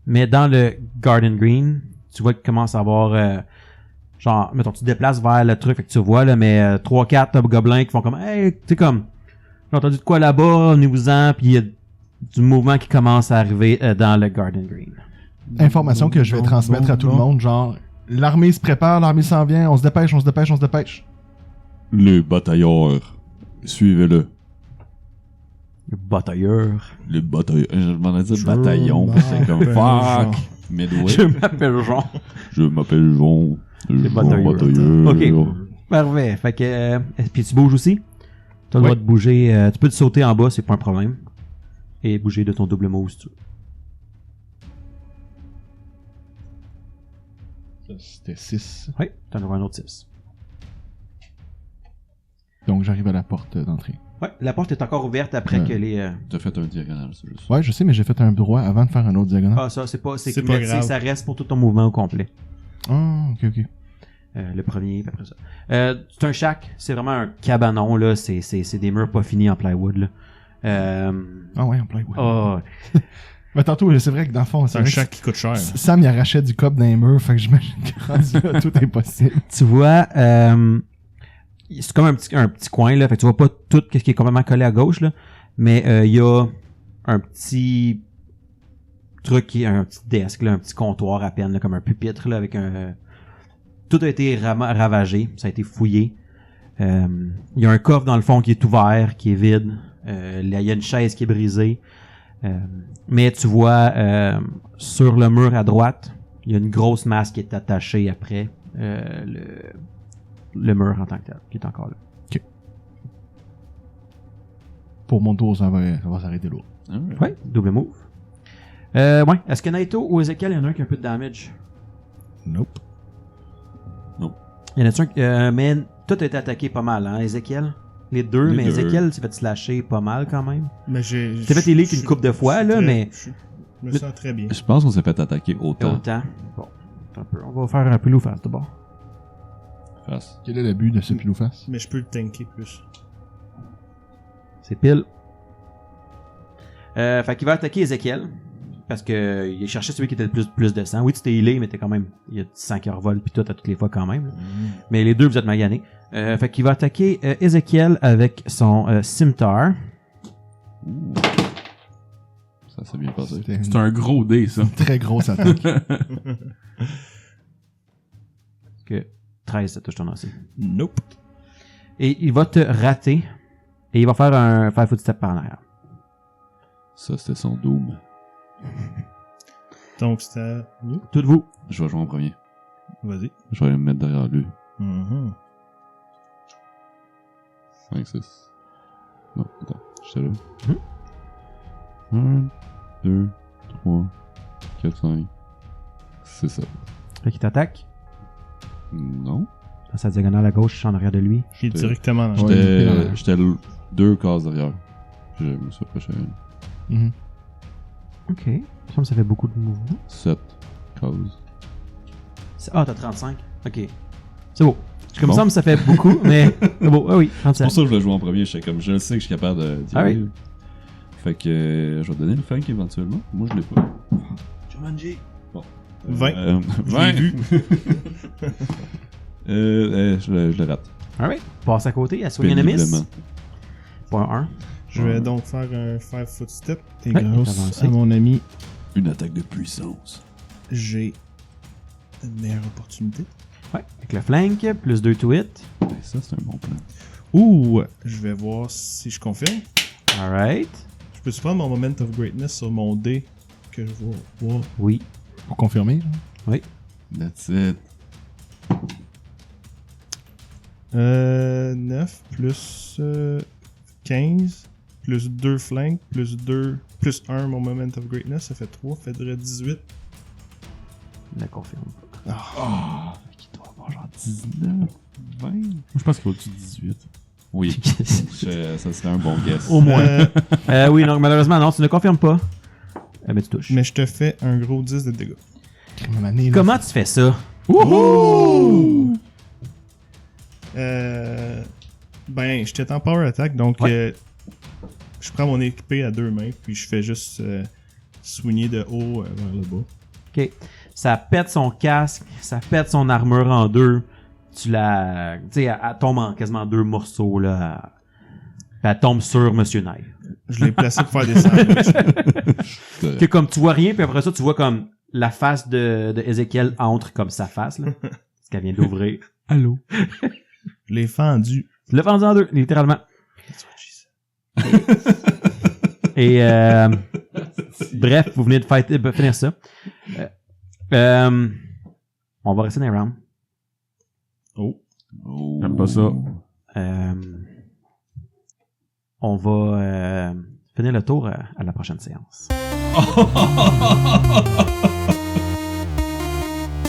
Mais dans le Garden Green, tu vois qu'il commence à avoir... genre, mettons, tu te déplaces vers le truc, fait que tu vois, là, mais 3-4 gobelins qui font comme... Hey, tu sais, comme... J'ai entendu de quoi là-bas, venez-vous-en, puis il y a du mouvement qui commence à arriver dans le Garden Green. Information que je vais transmettre à tout le monde, genre, l'armée se prépare, l'armée s'en vient, on se dépêche, on se dépêche, on se dépêche. Le batailleur. Suivez-le. Le batailleur. Le batailleur. Je m'en ai dit Je bataillon. puis C'est comme m'appelle fuck. Midway. Je m'appelle Jean. Je m'appelle Jean. Le batailleur. Ok. Parfait. Fait que... puis tu bouges aussi? T'as le droit de bouger. Tu peux te sauter en bas, c'est pas un problème. Et bouger de ton double move si tu veux. C'était 6. Oui, t'en auras un autre 6. Donc j'arrive à la porte d'entrée. Ouais, la porte est encore ouverte après Ouais. que les... T'as fait un diagonal, c'est juste. Ouais, je sais, mais j'ai fait un droit avant de faire un autre diagonal. Ah, ça, c'est pas grave. ça reste pour tout ton mouvement au complet. Ah, ok. Le premier, puis après ça. C'est un shack, c'est vraiment un cabanon, là. C'est des murs pas finis en plywood, là. Ah ouais, en plein. Ouais. Oh, Mais tantôt, c'est vrai que dans le fond, C'est un chat qui coûte cher. Sam, il arrachait du cop dans les murs, fait que j'imagine que rendu là, tout est possible. tu vois, c'est comme un petit coin, là. Fait que tu vois pas tout ce qui est complètement collé à gauche, là. Mais il y a un petit truc qui est un petit desk, là, un petit comptoir à peine, là, comme un pupitre, là, avec un... Tout a été ravagé, ça a été fouillé. Il y a un coffre dans le fond qui est ouvert, qui est vide. Il y a une chaise qui est brisée. Mais tu vois, sur le mur à droite, il y a une grosse masse qui est attachée après le mur en tant que tel, qui est encore là. Pour mon tour, ça va s'arrêter là. Alright. Ouais, double move. Ouais, est-ce que Naito ou Ezekiel, il y en a un qui a un peu de damage? Nope. Il y en a un mais tout a été attaqué pas mal, hein, Ezekiel? Les deux, mais deux. Ezekiel s'est fait slasher pas mal quand même. Mais j'ai. T'as fait élire qu'une couple de fois, là, mais... Je me sens très bien. Je pense qu'on s'est fait attaquer Et autant. autant. Bon, un peu. On va faire un peu loup face d'abord. Face. Quel est le but de ce pilou face? Mais je peux le tanker plus. C'est pile. Fait qu'il va attaquer Ezekiel. Parce que il cherchait celui qui était le plus de sang. Oui, tu t'es healé, mais t'es quand même. Il y a du sang qui revole pis tout à toutes les fois quand même. Là. Mais les deux, vous êtes maganés. Fait qu'il va attaquer Ezekiel avec son scimitar. Ouh. Ça s'est bien passé. C'était C'est un gros dé, ça. une très grosse attaque. Que 13, ça touche ton AC. Nope. Et il va te rater. Et il va faire un 5 foot step par en arrière. Ça, c'était son doom. Donc c'était à nous. Tout de vous. Je vais jouer en premier. Vas-y. Je vais me mettre derrière lui. Mhm. 5, 6. Non, attends. J'étais là. Mhm. 1, 2, 3, 4, 5. C'est ça. Fait qu'il t'attaque. Non. Dans sa diagonale à gauche, en arrière de lui. Il est directement dans Ouais. J'étais 2 cases derrière. Je me suis approché. Mhm. Ok. Il me semble que ça fait beaucoup de mouvements. 7 cases. Ah, t'as 35. Ok. C'est beau. Comme Bon. ça me ça fait beaucoup, mais c'est beau. Ah oui, C'est 37. pour ça que je voulais jouer en premier. J'étais comme, je le sais que je suis capable de d'y Ah oui? aller. Fait que je vais donner le flank éventuellement. Moi, je l'ai pas. Jumanji. 20. 20. Je le rate. Alright. Passe à côté, à soigner Nemesis. Péniblement. Point 1. Je vais donc faire un 5 foot step. Et Ouais, il est grâce avancé. à mon ami, Une attaque de puissance. j'ai une meilleure opportunité. Ouais. Avec le flank, plus 2 to hit. Ouais, ça, c'est un bon plan. Ouh! Je vais voir si je confirme. Alright. Je peux prendre mon moment of greatness sur mon dé que je vois. Wow. Oui. Pour confirmer, genre. Oui. That's it. 9 plus 15 plus 2 flanks plus 2 plus 1 mon moment of greatness, ça fait 3, ça fait 18. Je la confirme. Il doit avoir genre 19, 20. Moi, je pense qu'il est au-dessus de 18. Oui. Ça serait un bon guess. Au moins. Oui, donc malheureusement, non, tu ne confirmes pas. Mais tu touches. Mais je te fais un gros 10 de dégâts. Crème année, là. Comment tu fais ça? Wouhou! Ben, j'étais en power attack, donc Ouais. je prends mon équipé à 2 mains, puis je fais juste soigner de haut vers le bas. Ok. Ça pète son casque, ça pète son armure en deux. Tu la. Tu sais, elle tombe en quasiment 2 morceaux, là. Elle tombe sur Monsieur Knight. Je l'ai placé pour faire des sandwichs. Que comme tu vois rien, puis après ça, tu vois comme la face de Ezekiel entre comme sa face, là. Ce qu'elle vient d'ouvrir. Allô? Je l'ai fendu. Tu l'as fendu en deux, littéralement. That's what she said. Et bref, vous venez de finir ça. On va rester dans les rounds. Oh. Oh. J'aime pas ça. On va finir le tour à la prochaine séance. Bye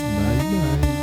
bye.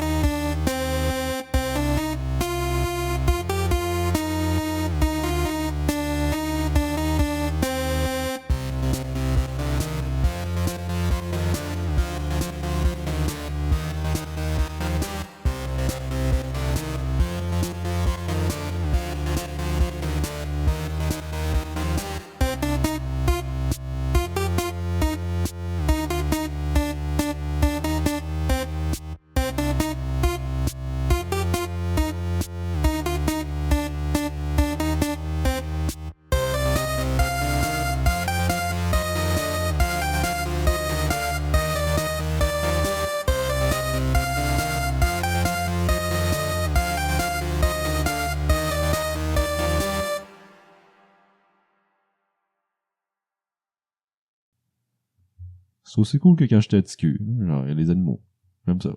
C'est aussi cool que quand j'étais petit cul. Genre, il y a les animaux. J'aime ça.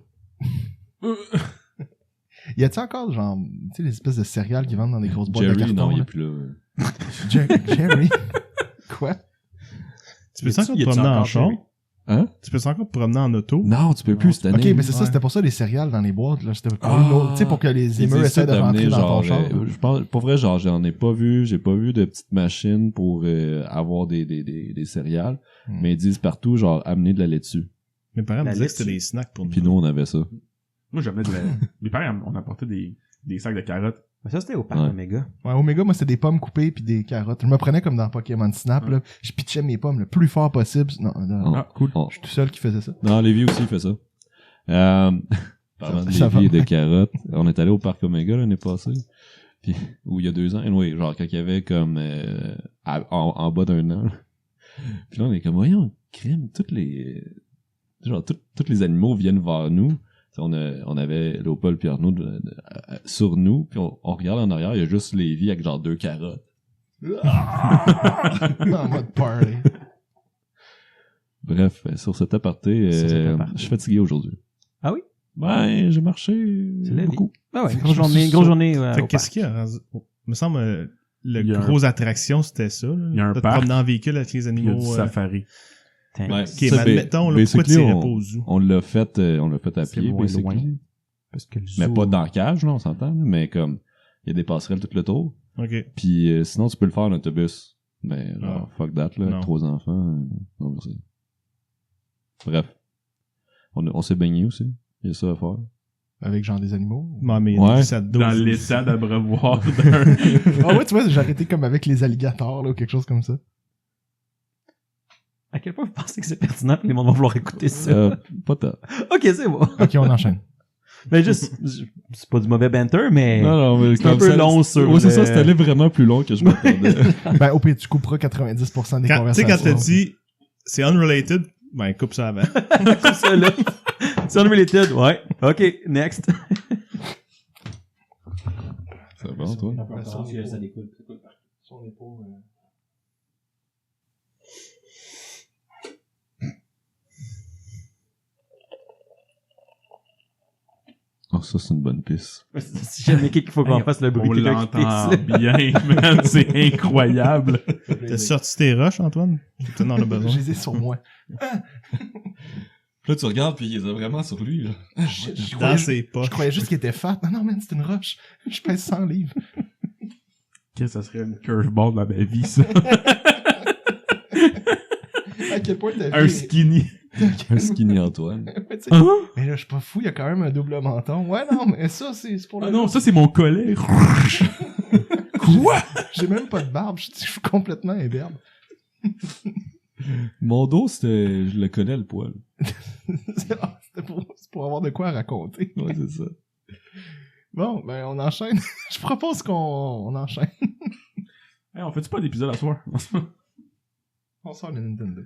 Y a-t-il encore, genre, tu sais, les espèces de céréales qui vendent dans des grosses boîtes de Jerry, carton? non, il là? est plus là. Jerry? Quoi? Tu peux encore te promener en char? Hein? Tu peux encore te promener en auto? Non, tu peux plus cette année. Ok, mais c'est ça, Ouais. c'était pour ça les céréales dans les boîtes, là. C'était pour une autre, tu sais, pour que les émeux essaient de rentrer dans ton char. Je pense, pour vrai, genre, j'en ai pas vu, j'ai pas vu de petites machines pour avoir des céréales, mais ils disent partout, genre, amener de la laitue. Mes parents me La disaient que c'était laitue. des snacks pour nous. Puis nous, on avait ça. Moi, j'amenais de la... Mes parents, on apportait des sacs de carottes. Mais ça, c'était au parc Ouais. Omega. Ouais, Omega, moi, c'était des pommes coupées puis des carottes. Je me prenais comme dans Pokémon Snap, là. Je pitchais mes pommes le plus fort possible. Non, non, Ah, cool. On- je suis tout seul qui faisait ça. Non, Lévi aussi, il fait ça. Parlant de Ça Lévi et va. de carottes, on est allé au parc Omega l'année passée. Puis, ou il y a 2 ans. Oui, genre, quand il y avait comme, en bas d'un an. Puis là, on est comme, voyons, crème, toutes les les animaux viennent vers nous. T'sais, on avait Léopold et Arnaud sur nous, puis on regarde en arrière, il y a juste Lévi avec genre 2 carottes. En mode party. Bref, sur cet aparté, Sur cet aparté. je suis fatigué aujourd'hui. Ah oui? Ouais, j'ai marché C'est la vie. beaucoup. Ah ouais, Je grosse me suis journée, Fait au que qu'est-ce parc. qu'il y a? Me semble, le Il y a gros attraction, c'était ça. Il y a un de te parc. promener en véhicule avec les Il y a animaux. du safari. Tiens. Ouais, Ok, ça, mais admettons, là, pourquoi basically, tu irais pas au zoo? on l'a fait à C'est pied, loin, basically. loin. Parce que le Mais zoo- pas dans la cage, là, on s'entend, là, mais comme, il y a des passerelles tout le tour. Ok. Puis sinon, tu peux le faire en autobus. Mais genre, fuck that, là, Non. avec 3 enfants. Non, merci. Bref. On s'est baigné aussi. Il y a ça à faire. Avec genre des animaux. Ouais, mais Ouais. ça dose Dans aussi. l'état d'abreuvoir d'un... Ah ouais, tu vois, j'ai arrêté comme avec les alligators, là, ou quelque chose comme ça. À quel point vous pensez que c'est pertinent que les gens vont vouloir écouter ça? Pas tant. Ok, c'est bon. Ok, on enchaîne. Mais juste, c'est pas du mauvais banter, mais Non, mais c'est un comme peu ça- long sur Ouais, c'est le- ça, c'était allé vraiment plus long que je m'attendais. Ben, au pire, tu couperas 90% des Tu sais, conversations. quand t'as dit c'est unrelated, ben coupe ça avant. c'est ça, là. C'est unrelated, ouais. Ok, next. C'est bon, toi? Oh, ça, c'est une bonne piste. Si jamais qu'il faut qu'on fasse le bruit On de quelqu'un qui l'entend pisse. bien, man. C'est incroyable. T'as sorti tes rushs, Antoine? Peut-être en a Je besoin. les ai sur moi. Là, tu regardes, puis il est vraiment sur lui, là. Je Dans croyais, ses poches. je croyais juste qu'il était fat. Non, man, c'est une roche. Je pèse 100 livres. Qu'est-ce que ça serait une curveball dans ma vie, ça? À quel point t'as Un vu... skinny. Un skinny Antoine. Ouais, tu sais, Hein? mais là, je suis pas fou, il y a quand même un double menton. Ouais, non, mais ça, c'est pour le... Ah non, ça, c'est mon collet. Quoi? J'ai même pas de barbe, je suis complètement imberbe. Mon dos, je le connais, le poil. C'est pour avoir de quoi raconter. Ouais, c'est ça. Bon, ben, on enchaîne. Je propose qu'on enchaîne. Hey, on fait-tu pas d'épisode à soir? On sort le Nintendo.